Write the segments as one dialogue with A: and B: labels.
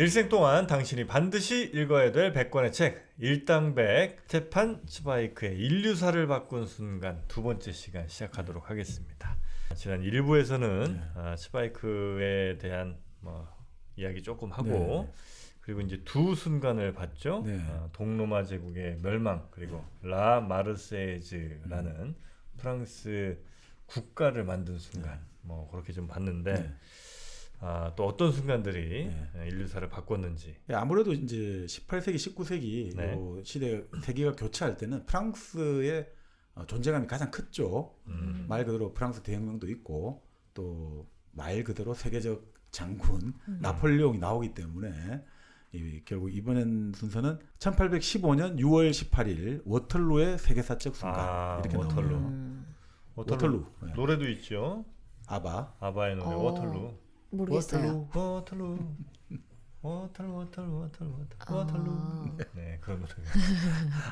A: 일생 동안 당신이 반드시 읽어야 될 100권의 책 일당백 스테판 츠바이크의 인류사를 바꾼 순간 두 번째 시간 시작하도록 하겠습니다. 지난 1부에서는 츠바이크에 대한 이야기 조금 하고 그리고 이제 두 순간을 봤죠. 동로마 제국의 멸망 그리고 라 마르세즈라는 프랑스 국가를 만든 순간 그렇게 좀 봤는데 또 어떤 순간들이 인류사를 바꿨는지.
B: 아무래도 이제 18세기, 19세기 요 시대 세기가 교차할 때는 프랑스의 존재감이 가장 컸죠. 말 그대로 프랑스 대혁명도 있고 또 말 그대로 세계적 장군 나폴레옹이 나오기 때문에 결국 이번엔 순서는 1815년 6월 18일 워털루의 세계사적 순간 이렇게 나오네요. 워털루.
A: 노래도 있죠.
B: 아바의
A: 노래 워털루.
C: 모르겠어요.
A: 워털루. 네, 그런 노래.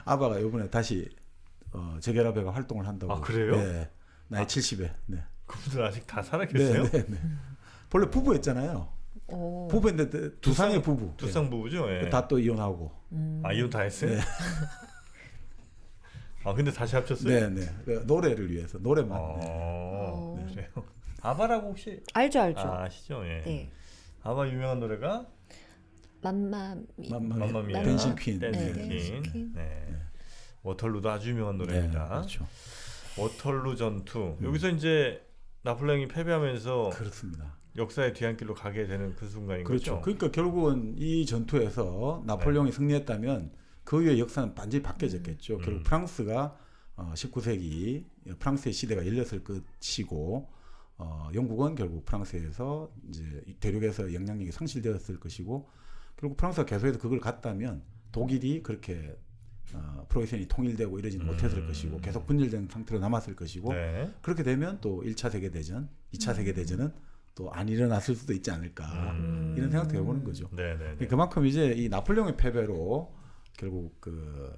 B: 아바가 이번에 다시 재결합회가 활동을 한다고.
A: 아, 그래요?
B: 네. 나이 70에. 네.
A: 그분들 아직 다 살아계세요?
B: 네. 본래 부부였잖아요. 부부인데 두상의 부부.
A: 두상 부부죠.
B: 다 또 이혼하고.
A: 이혼 다 했어요?
B: 네.
A: 근데 다시 합쳤어요?
B: 네. 노래를 위해서 노래만.
A: 그래요. 아바라고 혹시
C: 알죠.
A: 아시죠? 예.
C: 네.
A: 아바 유명한 노래가
B: 맘마미아. 댄싱 퀸.
A: 네. 워털루도 아주 유명한 노래입니다.
B: 네, 그렇죠.
A: 워털루 전투. 여기서 이제 나폴레옹이 패배하면서
B: 그렇습니다.
A: 역사의 뒤안길로 가게 되는 그 순간인
B: 그렇죠.
A: 거죠.
B: 그러니까 결국은 이 전투에서 나폴레옹이 승리했다면 그 이후의 역사는 완전히 바뀌어졌겠죠. 결국 프랑스가 19세기 프랑스의 시대가 열렸을 것이고 영국은 결국 프랑스에서 이제 대륙에서 영향력이 상실되었을 것이고 결국 프랑스가 계속해서 그걸 갔다면 독일이 그렇게 프로이센이 통일되고 이러지는 못했을 것이고 계속 분열된 상태로 남았을 것이고 그렇게 되면 또 1차 세계대전, 2차 세계대전은 또 안 일어났을 수도 있지 않을까 이런 생각도 해보는 거죠. 그만큼 이제 이 나폴레옹의 패배로 결국 그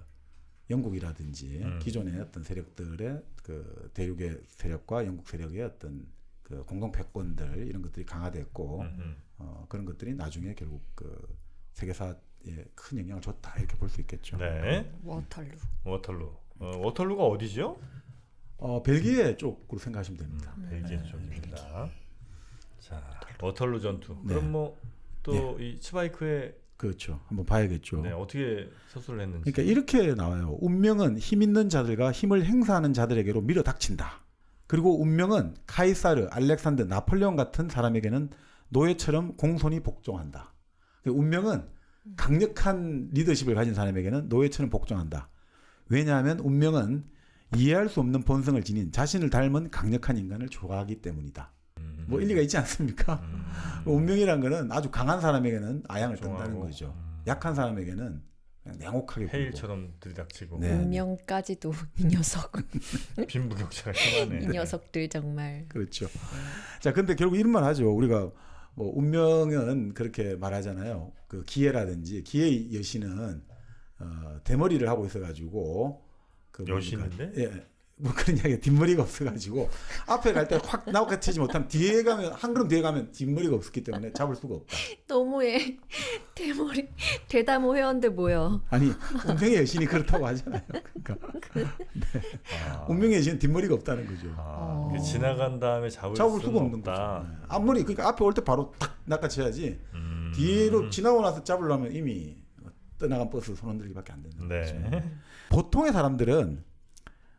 B: 영국이라든지 기존의 어떤 세력들의 그 대륙의 세력과 영국 세력의 어떤 그 공동 패권들 이런 것들이 강화됐고 그런 것들이 나중에 결국 그 세계사에 큰 영향을 줬다 이렇게 볼 수 있겠죠.
A: 네. 워털루가 어디죠?
B: 벨기에 쪽으로 생각하시면 됩니다.
A: 벨기에 쪽입니다. 자, 워털루 전투. 그럼 또 이 츠바이크의
B: 그렇죠. 한번 봐야겠죠.
A: 네, 어떻게 서술을 했는지.
B: 그러니까 이렇게 나와요. 운명은 힘 있는 자들과 힘을 행사하는 자들에게로 밀어 닥친다. 그리고 운명은 카이사르, 알렉산더, 나폴레옹 같은 사람에게는 노예처럼 공손히 복종한다. 운명은 강력한 리더십을 가진 사람에게는 노예처럼 복종한다. 왜냐하면 운명은 이해할 수 없는 본성을 지닌 자신을 닮은 강력한 인간을 좋아하기 때문이다. 뭐 일리가 있지 않습니까? 운명이란 거는 아주 강한 사람에게는 아양을 뜬다는 거죠. 약한 사람에게는 그냥 냉혹하게
A: 헤일처럼 들이닥치고.
C: 운명까지도 이 녀석.
A: 빈부격차가 심하네.
C: 이 녀석들 정말.
B: 그렇죠. 자, 근데 결국 이런 말 하죠. 우리가 뭐 운명은 그렇게 말하잖아요. 그 기회라든지 기회의 여신은 대머리를 하고 있어가지고 그
A: 여신인데?
B: 예. 뭐 그런 이야기가 뒷머리가 없어가지고 앞에 갈 때 확 나오치지 못하면 뒤에 가면 한 걸음 뒤에 가면 뒷머리가 없었기 때문에 잡을 수가 없다.
C: 너무해. 대머리 대담호 회원들 모여.
B: 아니 운명의 여신이 그렇다고 하잖아요. 그러니까 운명의 여신은 뒷머리가 없다는 거죠.
A: 지나간 다음에 잡을
B: 수가 없는 거죠. 앞머리 그러니까 앞에 올 때 바로 탁 낚아채야지 뒤로 지나고 나서 잡으려면 이미 떠나간 버스 손 흔들기밖에 안 된다는 거죠. 보통의 사람들은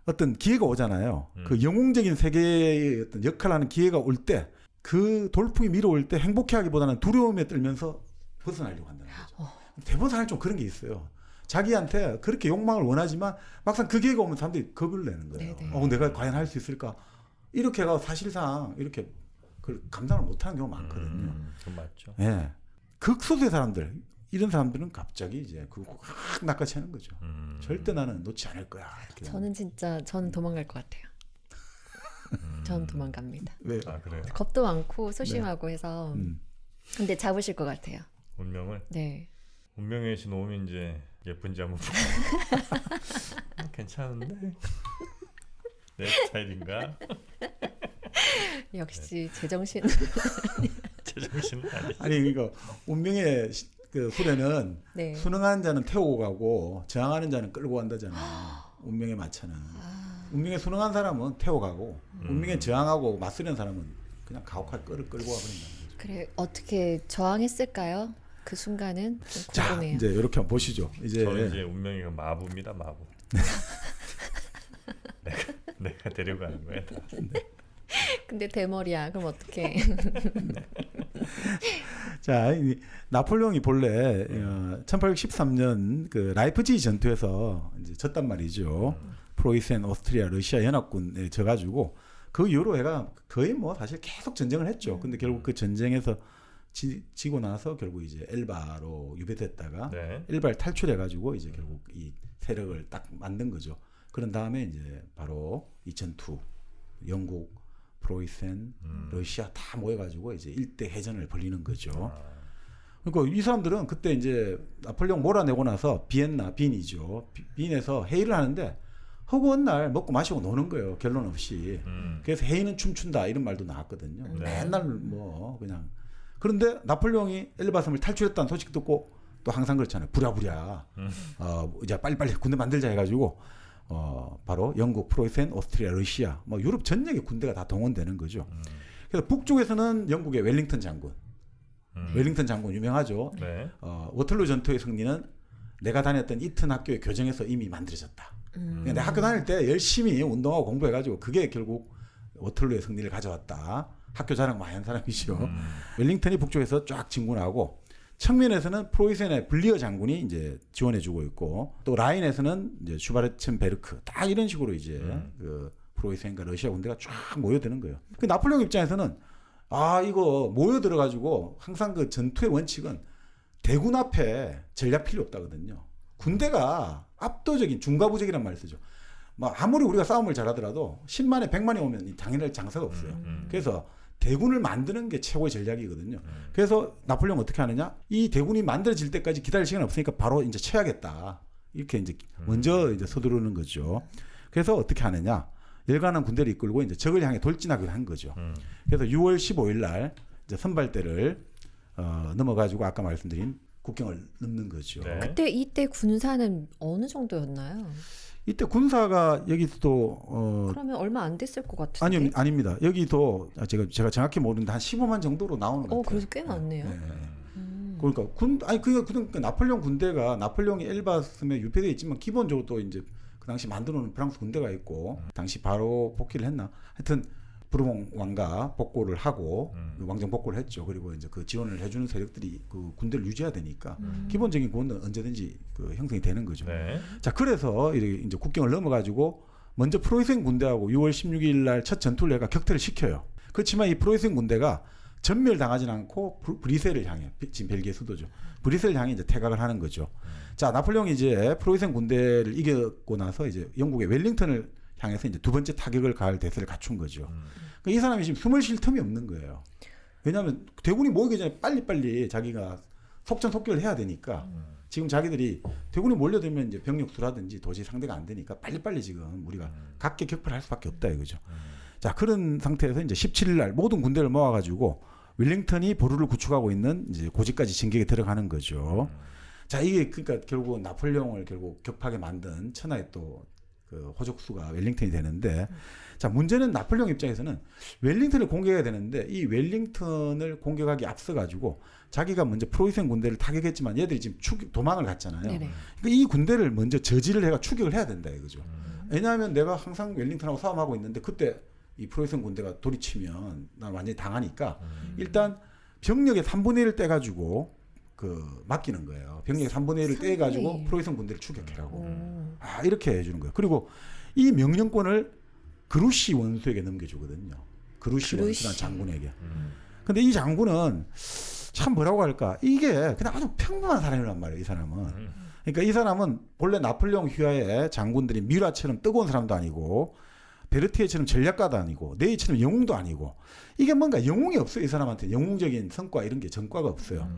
B: 어떤 기회가 오잖아요. 그 영웅적인 세계의 어떤 역할을 하는 기회가 올 때 그 돌풍이 밀어올 때 행복해하기보다는 두려움에 떨면서 벗어나려고 한다는 거죠. 대부분 사람이 좀 그런 게 있어요. 자기한테 그렇게 욕망을 원하지만 막상 그 기회가 오면 사람들이 겁을 내는 거예요. 내가 과연 할 수 있을까? 이렇게 해서 사실상 이렇게 그걸 감당을 못하는 경우가 많거든요.
A: 그건 맞죠.
B: 예. 극소수의 사람들 이런 사람들은 갑자기 이제 그거 확 낚아채는 거죠. 절대 나는 놓지 않을 거야.
C: 저는 도망갈 것 같아요. 저는 도망갑니다.
B: 왜?
A: 그래요?
C: 겁도 많고 소심하고 해서. 근데 잡으실 것 같아요.
A: 운명을?
C: 네.
A: 운명의 신 오면 이제 예쁜지 한번 보고 괜찮은데 내 스타일인가?
C: 역시 제정신.
A: 제정신은 아니지.
B: 아니 그러니까 운명의 그 후래는
C: 네.
B: 순응하는 자는 태우고 가고 저항하는 자는 끌고 간다잖아요. 운명의 마차는. 운명에 순응한 사람은 태워가고 운명에 저항하고 맞서는 사람은 그냥 가혹하게 끌고 와버린다는 거죠.
C: 그래 어떻게 저항했을까요? 그 순간은 좀
B: 자,
C: 궁금해요.
B: 이제 이렇게 한번 보시죠. 이제
A: 저는 이제 운명이 마부입니다, 마부. 내가 데려가는 거야. 다.
C: 근데 대머리야. 그럼 어떻게?
B: 자, 이 나폴레옹이 본래 1813년 그 라이프치히 전투에서 이제 졌단 말이죠. 프로이센, 오스트리아, 러시아 연합군에 져가지고 그 이후로 해가 거의 뭐 사실 계속 전쟁을 했죠. 근데 결국 그 전쟁에서 지고 나서 결국 이제 엘바로 유배됐다가
A: 네.
B: 엘바를 탈출해가지고 이제 결국 이 세력을 딱 만든 거죠. 그런 다음에 이제 바로 이 전투, 영국, 프로이센, 러시아 다 모여가지고 이제 일대 해전을 벌이는 거죠. 그러니까 이 사람들은 그때 이제 나폴레옹 몰아내고 나서 빈이죠. 빈에서 회의를 하는데 허구한 날 먹고 마시고 노는 거예요. 결론 없이. 그래서 회의는 춤춘다 이런 말도 나왔거든요.
A: 네.
B: 맨날 뭐 그냥. 그런데 나폴레옹이 엘바섬을 탈출했다는 소식 듣고 또 항상 그렇잖아요. 부랴부랴. 이제 빨리빨리 군대 만들자 해가지고 바로 영국, 프로이센, 오스트리아, 러시아, 뭐 유럽 전역의 군대가 다 동원되는 거죠. 그래서 북쪽에서는 영국의 웰링턴 장군, 웰링턴 장군 유명하죠.
A: 네.
B: 워털루 전투의 승리는 내가 다녔던 이튼 학교의 교정에서 이미 만들어졌다. 내가 학교 다닐 때 열심히 운동하고 공부해가지고 그게 결국 워털루의 승리를 가져왔다. 학교 자랑 많이 한 사람이죠. 웰링턴이 북쪽에서 쫙 진군하고 측면에서는 프로이센의 블리어 장군이 이제 지원해주고 있고 또 라인에서는 이제 슈바르첸베르크 딱 이런 식으로 이제 그 프로이센과 러시아 군대가 쫙 모여드는 거예요. 그 나폴레옹 입장에서는 이거 모여들어가지고 항상 그 전투의 원칙은 대군 앞에 전략 필요 없다거든요. 군대가 압도적인 중과부적이란 말을 쓰죠. 뭐 아무리 우리가 싸움을 잘하더라도 10만에 100만이 오면 당연할 장사가 없어요. 그래서 대군을 만드는 게 최고의 전략이거든요. 그래서 나폴레옹 어떻게 하느냐? 이 대군이 만들어질 때까지 기다릴 시간 없으니까 바로 이제 쳐야겠다. 이렇게 이제 먼저 이제 서두르는 거죠. 그래서 어떻게 하느냐? 열관한 군대를 이끌고 이제 적을 향해 돌진하기로 한 거죠. 그래서 6월 15일 날 이제 선발대를 넘어가지고 아까 말씀드린 국경을 넘는 거죠.
A: 네.
C: 그때 이때 군사는 어느 정도였나요?
B: 이때 군사가 여기도
C: 그러면 얼마 안 됐을 것 같은데.
B: 아닙니다. 여기도 제가 정확히 모르는데 한 15만 정도로 나오는 것 같아요.
C: 그래서 꽤 많네요.
B: 네. 그러니까 그러니까 나폴레옹 군대가 나폴레옹이 엘바섬에 유폐되어 있지만 기본적으로 또 이제 그 당시 만들어 놓은 프랑스 군대가 있고 당시 바로 복귀를 했나? 하여튼 부르봉 왕가 복고를 하고 왕정 복고를 했죠. 그리고 이제 그 지원을 해주는 세력들이 그 군대를 유지해야 되니까 기본적인 구원은 언제든지 그 형성이 되는 거죠.
A: 네.
B: 자, 그래서 이제 국경을 넘어가지고 먼저 프로이센 군대하고 6월 16일 날 첫 전투를 해가 격퇴를 시켜요. 그렇지만 이 프로이센 군대가 전멸당하진 않고 브리셀을 향해 지금 벨기에 수도죠. 브리셀을 향해 이제 퇴각을 하는 거죠. 자, 나폴레옹이 이제 프로이센 군대를 이겼고 나서 이제 영국의 웰링턴을 향해서 이제 두 번째 타격을 가할 대세를 갖춘 거죠. 그러니까 이 사람이 지금 숨을 쉴 틈이 없는 거예요. 왜냐하면 대군이 모이기 전에 빨리빨리 자기가 속전속결을 해야 되니까 지금 자기들이 대군이 몰려들면 이제 병력 수라든지 도저히 상대가 안 되니까 빨리빨리 지금 우리가 각계 격파를 할 수밖에 없다 이거죠. 자, 그런 상태에서 이제 17일 날 모든 군대를 모아가지고 웰링턴이 보루를 구축하고 있는 이제 고지까지 진격에 들어가는 거죠. 자, 이게 그러니까 결국 나폴레옹을 결국 격파하게 만든 천하의 또 그 호족수가 웰링턴이 되는데, 자, 문제는 나폴레옹 입장에서는 웰링턴을 공격해야 되는데 이 웰링턴을 공격하기 앞서 가지고 자기가 먼저 프로이센 군대를 타격했지만 얘들이 지금 도망을 갔잖아요.
C: 네네.
B: 그러니까 이 군대를 먼저 저지를 해가 추격을 해야 된다 이거죠. 왜냐하면 내가 항상 웰링턴하고 싸움하고 있는데 그때 이 프로이센 군대가 돌이치면 난 완전히 당하니까 일단 병력의 3분의 1을 떼가지고 그 맡기는 거예요. 병력의 3분의 1을 떼가지고 프로이센 군대를 추격해라고. 이렇게 해주는 거예요. 그리고 이 명령권을 그루시 원수에게 넘겨주거든요. 그루시 원수라는 장군에게. 근데 이 장군은 참 뭐라고 할까? 이게 그냥 아주 평범한 사람이란 말이에요. 이 사람은. 그러니까 이 사람은 본래 나폴레옹 휘하의 장군들이 미라처럼 뜨거운 사람도 아니고 베르티에처럼 전략가도 아니고 네이처럼 영웅도 아니고 이게 뭔가 영웅이 없어요. 이 사람한테 영웅적인 성과 이런 게 전과가 없어요.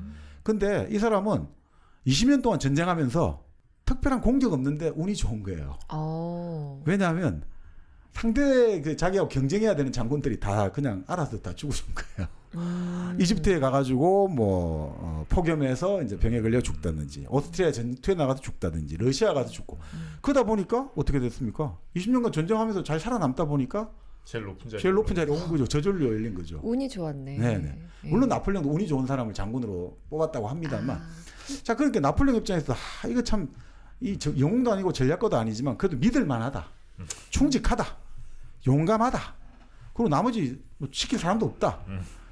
B: 근데 이 사람은 20년 동안 전쟁하면서 특별한 공격 없는데 운이 좋은 거예요. 왜냐하면 상대 그 자기하고 경쟁해야 되는 장군들이 다 그냥 알아서 다 죽어준 거예요. 이집트에 가가지고 뭐 폭염에서 이제 병에 걸려 죽다든지, 오스트리아 전투에 나가서 죽다든지, 러시아 가서 죽고. 그러다 보니까 어떻게 됐습니까? 20년간 전쟁하면서 잘 살아남다 보니까
A: 제일 높은
B: 자리에 온 거죠. 저절로 열린 거죠.
C: 운이 좋았네.
B: 네네. 물론 나폴레옹도 운이 좋은 사람을 장군으로 뽑았다고 합니다만, 자 그러니까 나폴레옹 입장에서 이거 참 이 영웅도 아니고 전략가도 아니지만 그래도 믿을 만하다, 충직하다, 용감하다. 그리고 나머지 뭐 시킬 사람도 없다.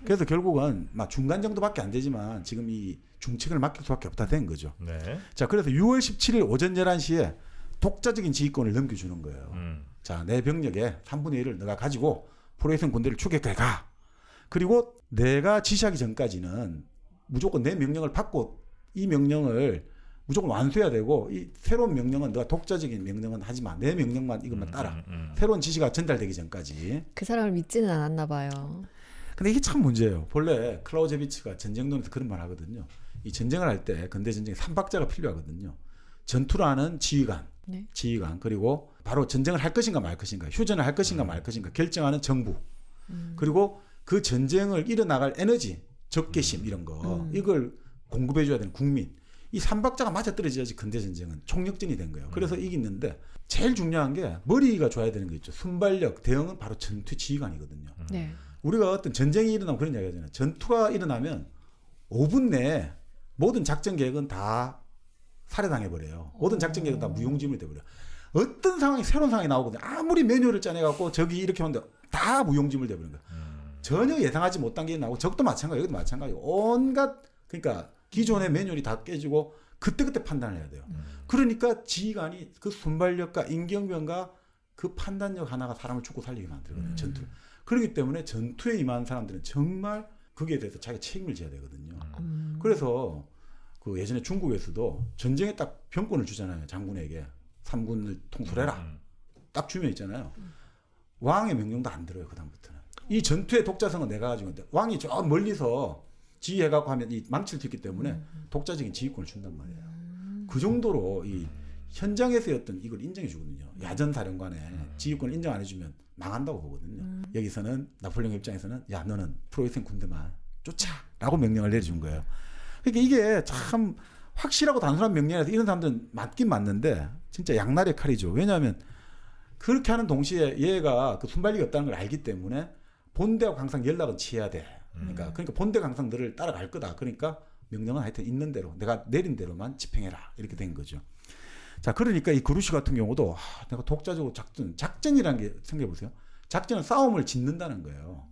B: 그래서 결국은 막 중간 정도밖에 안 되지만 지금 이 중책을 맡길 수밖에 없다 된 거죠.
A: 네.
B: 자 그래서 6월 17일 오전 11시에 독자적인 지휘권을 넘겨주는 거예요. 자, 내 병력의 3분의 1을 내가 가지고 프로이센 군대를 추격해 가. 그리고 내가 지시하기 전까지는 무조건 내 명령을 받고 이 명령을 무조건 완수해야 되고, 이 새로운 명령은 내가 독자적인 명령은 하지 마. 내 명령만 이것만 따라. 새로운 지시가 전달되기 전까지.
C: 그 사람을 믿지는 않았나 봐요.
B: 근데 이게 참 문제예요. 본래 클라우제비츠가 전쟁론에서 그런 말 하거든요. 이 전쟁을 할 때 근대 전쟁에 3박자가 필요하거든요. 전투를 하는 지휘관,
C: 네.
B: 지휘관, 그리고 바로 전쟁을 할 것인가 말 것인가, 휴전을 할 것인가 말 것인가 결정하는 정부, 그리고 그 전쟁을 이뤄나갈 에너지, 적개심 이런 거, 이걸 공급해줘야 되는 국민. 이 3박자가 맞아떨어져야지 근대 전쟁은 총력전이 된 거예요. 그래서 이기는데 제일 중요한 게 머리가 좋아야 되는 거 있죠. 순발력, 대응은 바로 전투 지휘관이거든요.
C: 네.
B: 우리가 어떤 전쟁이 일어나면 그런 이야기 하잖아요. 전투가 일어나면 5분 내에 모든 작전 계획은 다 살해당해버려요. 모든 작전 계획은 다 무용지물이 돼버려요. 어떤 상황이, 새로운 상황이 나오거든요. 아무리 매뉴얼을 짜내갖고 적이 이렇게 하는데 다 무용지물 돼버리는 거예요. 전혀 예상하지 못한 게 나오고, 적도 마찬가지예요. 여기도 마찬가지예요. 온갖, 그러니까 기존의 매뉴얼이 다 깨지고 그때그때 판단을 해야 돼요. 그러니까 지휘관이 그 순발력과 임경변과 그 판단력 하나가 사람을 죽고 살리게 만들거든요. 전투를. 그렇기 때문에 전투에 임하는 사람들은 정말 거기에 대해서 자기가 책임을 져야 되거든요. 그래서 그 예전에 중국에서도 전쟁에 딱 병권을 주잖아요. 장군에게 3군을 통솔해라. 딱 주면 있잖아요. 왕의 명령도 안 들어요. 그다음부터는. 이 전투의 독자성은 내가 가지고 있는데, 왕이 저 멀리서 지휘해갖고 하면 이 망칠 수 있기 때문에 독자적인 지휘권을 준단 말이에요. 그 정도로 이 현장에서의 어떤 이걸 인정해 주거든요. 야전사령관의 지휘권을 인정 안 해주면 망한다고 보거든요. 여기서는 나폴레옹 입장에서는 야, 너는 프로이센 군대만 쫓아라고 명령을 내려준 거예요. 그러니까 이게 참 확실하고 단순한 명령이라서 이런 사람들은 맞긴 맞는데 진짜 양날의 칼이죠. 왜냐하면 그렇게 하는 동시에 얘가 그 순발력이 없다는 걸 알기 때문에 본대하고 항상 연락은 취해야 돼. 그러니까 본대가 항상 너를 따라갈 거다. 그러니까 명령은 하여튼 있는 대로, 내가 내린 대로만 집행해라. 이렇게 된 거죠. 자, 그러니까 이 그루시 같은 경우도 내가 독자적으로 작전이라는 게 생각해 보세요. 작전은 싸움을 짓는다는 거예요.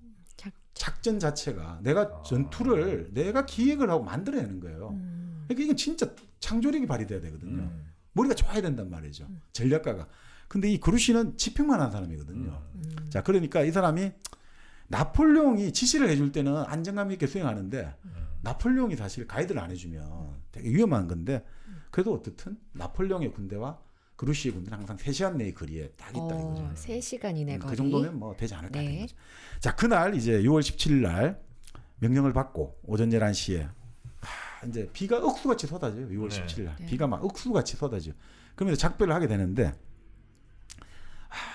B: 작전 자체가 내가 전투를 내가 기획을 하고 만들어내는 거예요. 그러니까 이건 진짜 창조력이 발휘돼야 되거든요. 머리가 좋아야 된단 말이죠. 전략가가. 근데 이 그루시는 집행만 한 사람이거든요. 자, 그러니까 이 사람이 나폴레옹이 지시를 해줄 때는 안정감 있게 수행하는데, 나폴레옹이 사실 가이드를 안 해주면 되게 위험한 건데, 그래도 어떻든 나폴레옹의 군대와 그루시의 군대는 항상 3시간 내의 거리에 딱 있다 이거죠.
C: 3시간 이내 거리.
B: 그 정도면 뭐 되지 않을까 하는
C: 네.
B: 거죠. 자, 그날 이제 6월 17일 날 명령을 받고 오전 11시에 이제 비가 억수같이 쏟아져요. 6월 17일 날.
C: 네.
B: 비가 막 억수같이 쏟아져요. 그러면서 작별을 하게 되는데,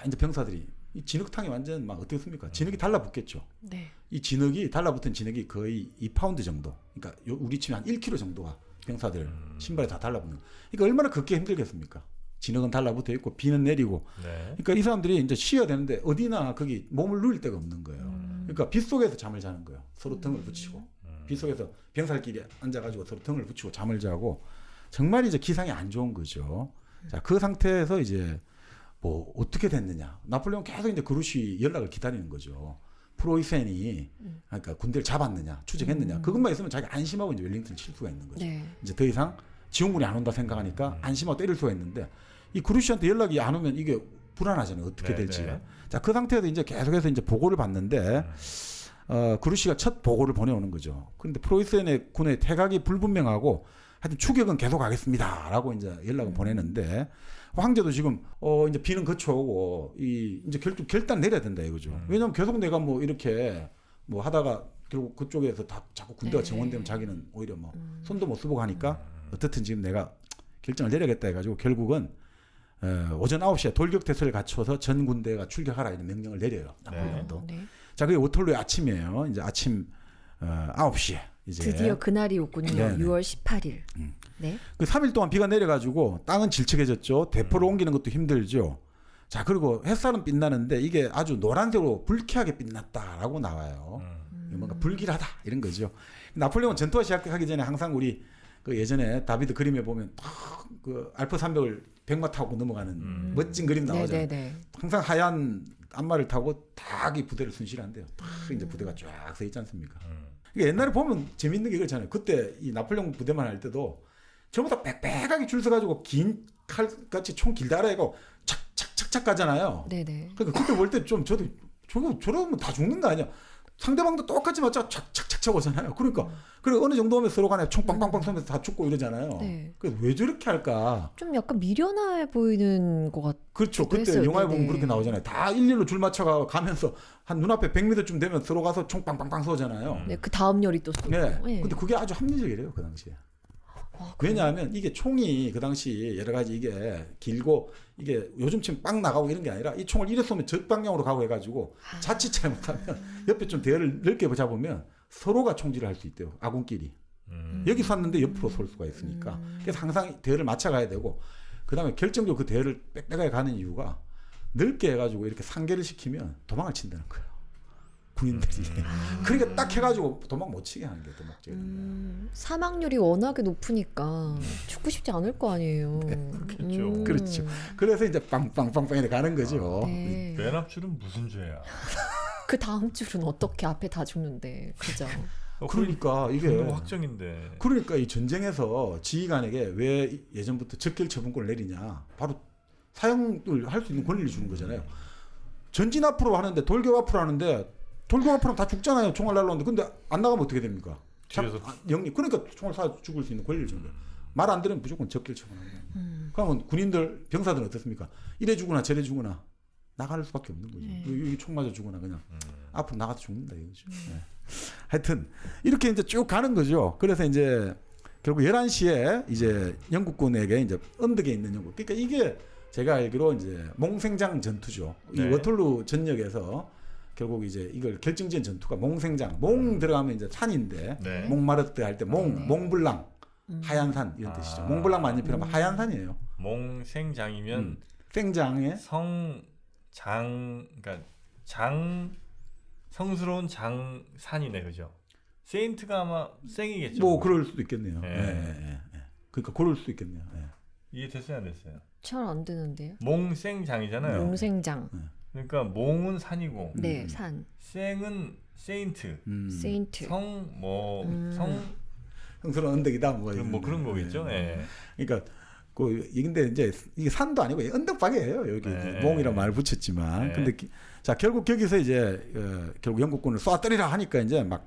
B: 이제 병사들이 이 진흙탕이 완전 막 어떻습니까? 진흙이 달라붙겠죠.
C: 네.
B: 이 진흙이 달라붙은 진흙이 거의 2파운드 정도. 그러니까 우리 치면 한 1kg 정도가 병사들 신발에 다 달라붙는. 그러니까 얼마나 걷기 힘들겠습니까? 진흙은 달라붙어 있고 비는 내리고.
A: 네.
B: 그러니까 이 사람들이 이제 쉬어야 되는데 어디나 거기 몸을 누릴 데가 없는 거예요. 그러니까 빗 속에서 잠을 자는 거예요. 서로 등을 붙이고. 빗 속에서 병살끼리 앉아가지고 서로 등을 붙이고 잠을 자고. 정말 이제 기상이 안 좋은 거죠. 자, 그 상태에서 이제 뭐 어떻게 됐느냐. 나폴레옹 계속 이제 그루시 연락을 기다리는 거죠. 프로이센이 그러니까 군대를 잡았느냐, 추적했느냐. 그것만 있으면 자기 안심하고 이제 웰링턴을 칠 수가 있는 거죠.
C: 네.
B: 이제 더 이상 지원군이 안 온다 생각하니까 안심하고 때릴 수가 있는데, 이 그루시한테 연락이 안 오면 이게 불안하잖아요. 어떻게 될지가.
A: 네.
B: 자, 그 상태에서 이제 계속해서 이제 보고를 받는데, 그루시가 첫 보고를 보내오는 거죠. 그런데 프로이센의 군의 태각이 불분명하고 하여튼 추격은 계속 하겠습니다라고 이제 연락을 보내는데, 황제도 지금 이제 비는 그쳐오고 이제 결단 내려야 된다 이거죠. 왜냐면 계속 내가 뭐 이렇게 뭐 하다가 결국 그쪽에서 다 자꾸 군대가 정원되면 자기는 오히려 뭐 손도 못 쓰고 하니까 어떻든 지금 내가 결정을 내려야겠다 해가지고 결국은 오전 9시에 돌격태세를 갖춰서 전 군대가 출격하라 이런 명령을 내려요. 나폴레옹도.
C: 네.
B: 자, 그게 오털로의 아침이에요. 이제 아침 9시에 이제
C: 드디어 그날이 오군요.
B: 네네.
C: 6월 18일. 네.
B: 그 3일 동안 비가 내려가지고 땅은 질척해졌죠. 대포를 옮기는 것도 힘들죠. 자, 그리고 햇살은 빛나는데 이게 아주 노란색으로 불쾌하게 빛났다라고 나와요. 뭔가 불길하다 이런 거죠. 나폴레옹은 전투가 시작하기 전에 항상 우리 그 예전에 다비드 그림에 보면 딱 그 알프 산맥을 백마 타고 넘어가는 멋진 그림 나오잖아요.
C: 네네네.
B: 항상 하얀 안마를 타고 딱 이 부대를 순실한대요. 딱 이제 부대가 쫙 서 있지 않습니까? 그러니까 옛날에 보면 재밌는 게 그렇잖아요. 그때 이 나폴레옹 부대만 할 때도 전부 다 빽빽하게 줄 서가지고 긴 칼같이 총 길다라 해고 착착착착 가잖아요.
C: 네네.
B: 그러니까 그때 볼 때 좀 저도 저러면 다 죽는 거 아니야? 상대방도 똑같이 맞자 착착착착 오잖아요. 그러니까 그리고 어느 정도 하면 서로 간에 총 빵빵빵 쏘면서 다 죽고 이러잖아요.
C: 네.
B: 그래서 왜 저렇게 할까?
C: 좀 약간 미련해 보이는 것 같아요.
B: 그렇죠. 그때
C: 했어요.
B: 영화에
C: 네네.
B: 보면 그렇게 나오잖아요. 다 일렬로 줄 맞춰가 가면서 한 눈앞에 100m쯤 되면 서로 가서 총 빵빵빵 쏘잖아요.
C: 네, 그 다음 열이 또 쏘고.
B: 네.
C: 네.
B: 근데 그게 아주 합리적이래요, 그 당시에. 왜냐하면 이게 총이 그 당시 여러 가지 이게 길고 이게 요즘처럼 빵 나가고 이런 게 아니라 이 총을 이래 쏘면 저 방향으로 가고 해가지고 자칫 잘못하면 옆에 좀 대열을 넓게 잡으면 서로가 총질을 할 수 있대요. 아군끼리. 여기 쐈는데 옆으로 쏠 수가 있으니까. 그래서 항상 대열을 맞춰가야 되고 그다음에 결정적으로 그 대열을 빽빽하게 가는 이유가 넓게 해가지고 이렇게 상계를 시키면 도망을 친다는 거예요. 군인들이. 그러니까 딱 해가지고 도망 못 치게 하는 게 또 목적이에요.
C: 사망률이 워낙에 높으니까 죽고 싶지 않을 거 아니에요.
A: 그렇죠.
B: 그렇죠. 그래서 이제 빵빵빵빵 이렇게 가는 거죠.
C: 네.
A: 맨 앞줄은 무슨 죄야?
C: 그 다음 줄은 어떻게 앞에 다 죽는데, 그죠?
B: 그러니까 이게
A: 너무 확정인데.
B: 그러니까 이 전쟁에서 지휘관에게 왜 예전부터 적결 처분권을 내리냐? 바로 사형을 할 수 있는 권리를 주는 거잖아요. 전진 앞으로 하는데 돌격 앞으로 하는데 돌격 앞으로 다 죽잖아요. 총알 날라오는데 근데 안 나가면 어떻게 됩니까?
A: 뒤에서
B: 영리. 그러니까 총을 쏴 죽을 수 있는 권리를 주는 거예요. 말 안 들으면 무조건 적결 처분하는 거예요. 그러면 군인들 병사들은 어떻습니까? 이래 죽으나 저래 죽으나 나갈 수밖에 없는 거죠. 여기 총 맞아 죽으나 그냥 앞으로 나가서 죽는다 이거죠. 네. 하여튼 이렇게 이제 쭉 가는 거죠. 그래서 이제 결국 11시에 이제 영국군에게 이제 언덕에 있는 영국. 그러니까 이게 제가 알기로 이제 몽생장 전투죠. 이
A: 네.
B: 워털루 전역에서 결국 이제 이걸 결정지은 전투가 몽생장. 몽 들어가면 이제 산인데
A: 네.
B: 몽마르트 할 때 몽블랑 하얀 산 이런 뜻이죠. 몽블랑 많이 필요하면 하얀 산이에요.
A: 몽생장이면
B: 생장에
A: 그러니까 성스러운 장산이네, 그죠? 세인트가 아마 생이겠죠.
B: 뭐 그럴 수도 있겠네요.
A: 네.
B: 예. 그러니까 그럴 수도 있겠네요. 예.
A: 이해 됐어요, 안 됐어요?
C: 잘 안 되는데요.
A: 몽생장이잖아요.
C: 용생장.
A: 그러니까 몽은 산이고
C: 네, 산.
A: 생은 세인트.
C: 세인트.
A: 성
B: 성스러운 언덕이다 뭐,
A: 뭐 그런 거겠죠. 예.
B: 그러니까 근데 이제 이게 산도 아니고 언덕박이에요. 여기
A: 네.
B: 몽이라 말 붙였지만
A: 네.
B: 근데 자 결국 거기서 이제 결국 영국군을 쏴때리라 하니까 이제 막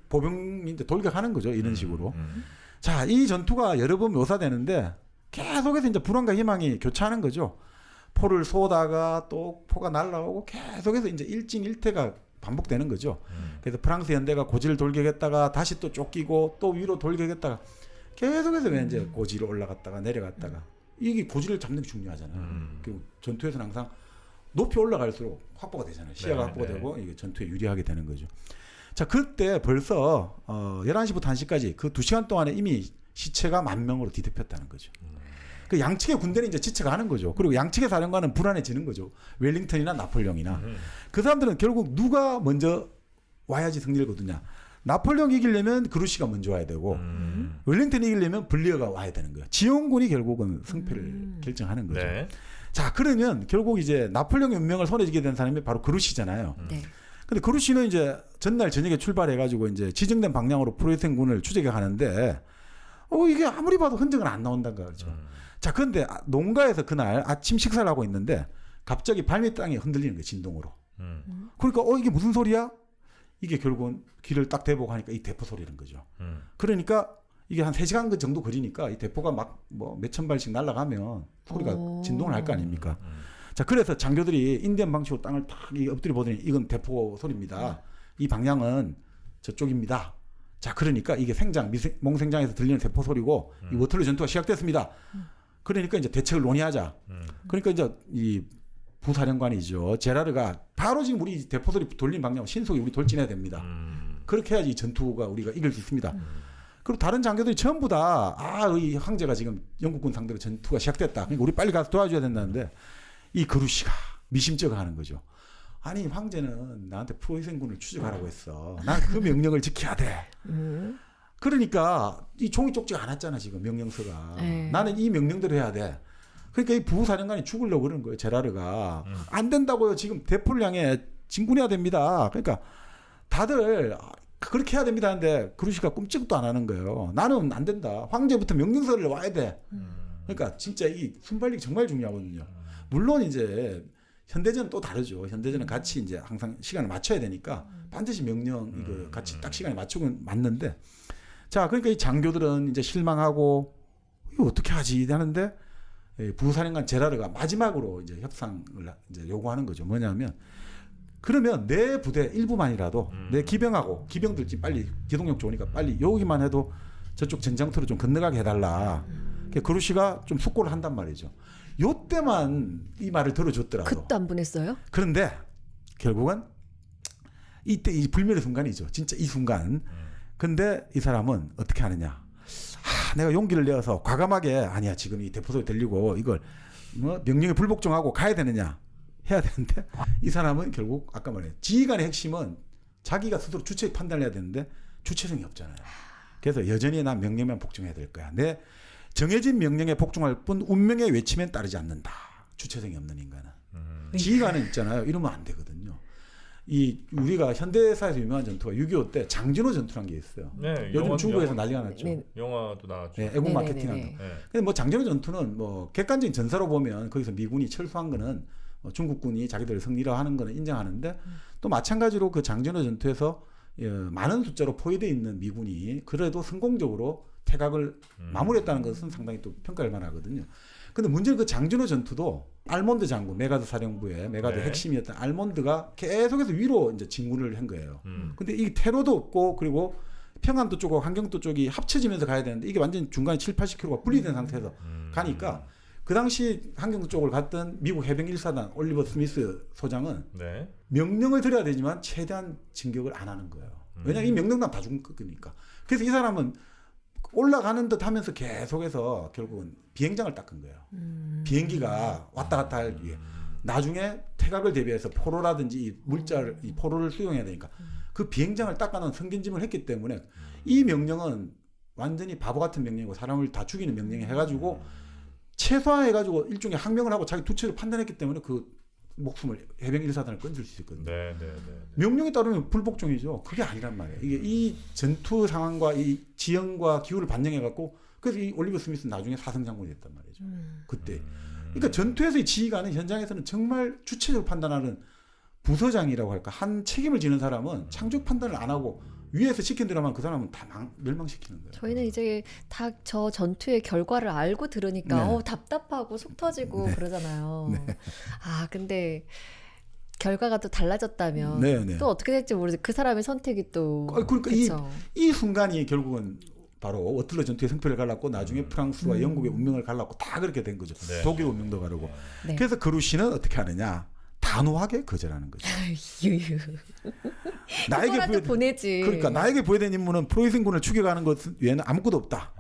B: 보병이 이제 돌격하는 거죠. 이런 식으로. 자, 이 전투가 여러 번 묘사되는데 계속해서 이제 불안과 희망이 교차하는 거죠. 포를 쏘다가 또 포가 날라오고 계속해서 이제 일진일퇴가 반복되는 거죠. 그래서 프랑스 연대가 고지를 돌격했다가 다시 또 쫓기고 또 위로 돌격했다가 계속해서 이제 고지를 올라갔다가 내려갔다가 이게 고지를 잡는 게 중요하잖아요. 그리고 전투에서는 항상 높이 올라갈수록 확보가 되잖아요. 시야가
A: 네,
B: 확보가
A: 네.
B: 되고 이게 전투에 유리하게 되는 거죠. 자, 그때 벌써 11시부터 1시까지 그 2시간 동안에 이미 시체가 10,000명으로 뒤덮였다는 거죠. 그 양측의 군대는 이제 지쳐가는 거죠. 그리고 양측의 사령관은 불안해지는 거죠. 웰링턴이나 나폴레옹이나. 그 사람들은 결국 누가 먼저 와야지 승리를 거두냐. 나폴레옹이 이기려면 그루시가 먼저 와야 되고 웰링턴이 이기려면 블리어가 와야 되는 거예요. 지원군이 결국은 승패를 결정하는 거죠.
A: 네.
B: 자, 그러면 결국 이제 나폴레옹의 운명을 손에 쥐게 된 사람이 바로 그루시잖아요.
C: 네.
B: 근데 그루시는 이제 전날 저녁에 출발해가지고 이제 지정된 방향으로 프로이센군을 추적해 가는데 이게 아무리 봐도 흔적은 안 나온다는 거죠. 자, 그런데 농가에서 그날 아침 식사를 하고 있는데 갑자기 발밑 땅이 흔들리는 거예요. 진동으로. 그러니까 이게 무슨 소리야? 이게 결국은 귀를 딱 대보고 하니까 이 대포 소리라는 거죠. 그러니까 이게 한 3시간 정도 거리니까 이 대포가 막 뭐 몇천 발씩 날아가면 소리가 진동을 할 거 아닙니까? 자, 그래서 장교들이 인디언 방식으로 땅을 탁 엎드려 보더니 이건 대포 소리입니다. 이 방향은 저쪽입니다. 자, 그러니까 이게 몽생장에서 들리는 대포 소리고 이 워털루 전투가 시작됐습니다. 그러니까 이제 대책을 논의하자. 그러니까 이제 이 부사령관이죠. 제라르가 바로 지금 우리 대포 소리 돌린 방향 신속히 우리 돌진해야 됩니다. 그렇게 해야지 이 전투가 우리가 이길 수 있습니다. 그리고 다른 장교들이 전부 다 이 황제가 지금 영국군 상대로 전투가 시작됐다. 그러니까 우리 빨리 가서 도와줘야 된다는데 이 그루시가 미심쩍어 하는 거죠. 아니 황제는 나한테 프로이센군을 추적하라고 했어. 난 그 명령을 지켜야 돼. 그러니까 이 종이 쪽지가 않았잖아 지금 명령서가. 나는 이 명령대로 해야 돼. 그러니까 이 부사령관이 죽으려고 그러는 거예요. 제라르가. 안 된다고요. 지금 대포를 향해 진군해야 됩니다. 그러니까 다들 그렇게 해야 됩니다 하는데 그루시가 꼼짝도 안 하는 거예요. 나는 안 된다. 황제부터 명령서를 와야 돼. 그러니까 진짜 이 순발력이 정말 중요하거든요. 물론 이제 현대전은 또 다르죠. 현대전은 같이 이제 항상 시간을 맞춰야 되니까 반드시 명령 이거 같이 딱 시간에 맞추고 맞는데 자 그러니까 이 장교들은 이제 실망하고 이거 어떻게 하지 하는데 부사령관 제라르가 마지막으로 이제 협상을 이제 요구하는 거죠. 뭐냐면 그러면 내 부대 일부만이라도 내 기병하고 기병들 지금 빨리 기동력 좋으니까 빨리 여기만 해도 저쪽 전장터로 좀 건너가게 해달라. 그루시가 좀 숙고를 한단 말이죠. 요때만 이 말을 들어줬더라도.
C: 그것도 안 보냈어요?
B: 그런데 결국은 이때 이 불멸의 순간이죠. 진짜 이 순간. 근데 이 사람은 어떻게 하느냐. 내가 용기를 내어서 과감하게 아니야 지금 이 대포소에 들리고 이걸 뭐 명령에 불복종하고 가야 되느냐 해야 되는데 이 사람은 결국 아까 말해 지휘관의 핵심은 자기가 스스로 주체 판단을 해야 되는데 주체성이 없잖아요. 그래서 여전히 난 명령만 복종해야 될 거야. 내 정해진 명령에 복종할 뿐 운명의 외침엔 따르지 않는다. 주체성이 없는 인간은. 지휘관은 있잖아요. 이러면 안 되거든요. 이 우리가 현대사에서 유명한 전투가 6.25 때 장진호 전투라는 게 있어요.
A: 네,
B: 요즘 중국에서 난리가 났죠.
C: 네.
A: 영화도 나왔죠.
B: 네, 애국 마케팅한다.
C: 네.
B: 근데 뭐 장진호 전투는 뭐 객관적인 전사로 보면 거기서 미군이 철수한 거는 중국군이 자기들 승리를 하는 거는 인정하는데 또 마찬가지로 그 장진호 전투에서 많은 숫자로 포위되어 있는 미군이 그래도 성공적으로 퇴각을 마무리했다는 것은 상당히 또 평가할 만하거든요. 근데 문제는 그 장진호 전투도 알몬드 장군, 메가드 사령부의 메가드 핵심이었던 알몬드가 계속해서 위로 이제 진군을 한 거예요. 근데 이 테러도 없고 그리고 평안도 쪽하고 함경도 쪽이 합쳐지면서 가야 되는데 이게 완전 중간에 7, 80km가 분리된 상태에서 가니까 그 당시 함경도 쪽을 갔던 미국 해병 1사단 올리버 스미스 소장은 명령을 드려야 되지만 최대한 진격을 안 하는 거예요. 왜냐하면 이 명령만 다 죽은 거니까. 그래서 이 사람은 올라가는 듯 하면서 계속해서 결국은 비행장을 닦은 거예요. 비행기가 왔다 갔다 할 위해. 나중에 퇴각을 대비해서 포로라든지 이 물자를, 이 포로를 수용해야 되니까 그 비행장을 닦아놓은 성견짐을 했기 때문에 이 명령은 완전히 바보 같은 명령이고 사람을 다 죽이는 명령이 해가지고 최소화해가지고 일종의 항명을 하고 자기 두치를 판단했기 때문에 그 목숨을 해병 1사단을 건질 수 있거든요. 명령에 따르면 불복종이죠. 그게 아니란 말이에요. 이게 이 전투 상황과 이 지형과 기후를 반영해갖고 그래서 이 올리버 스미스는 나중에 사성장군이 됐단 말이죠. 그때. 그러니까 전투에서의 지휘관은 현장에서는 정말 주체적으로 판단하는 부서장이라고 할까 한 책임을 지는 사람은 창조적 판단을 안 하고 위에서 시킨 대로만 그 사람은 다 멸망시키는 거예요.
C: 저희는 이제 다 저 전투의 결과를 알고 들으니까 답답하고 속 터지고 그러잖아요. 아 근데 결과가 또 달라졌다면 또 어떻게 될지 모르지. 그 사람의 선택이 또
B: 그러니까 이 순간이 결국은 바로 워틀러 전투의 승패를 갈랐고 나중에 프랑스와 영국의 운명을 갈랐고 다 그렇게 된 거죠. 독일 운명도 가르고. 그래서 그루시는 어떻게 하느냐. 단호하게 거절하는 거죠.
C: 나에게 보내지.
B: 그러니까 나에게 보여된 임무는 프로이센군을 추격하는 것 외에는 아무것도 없다.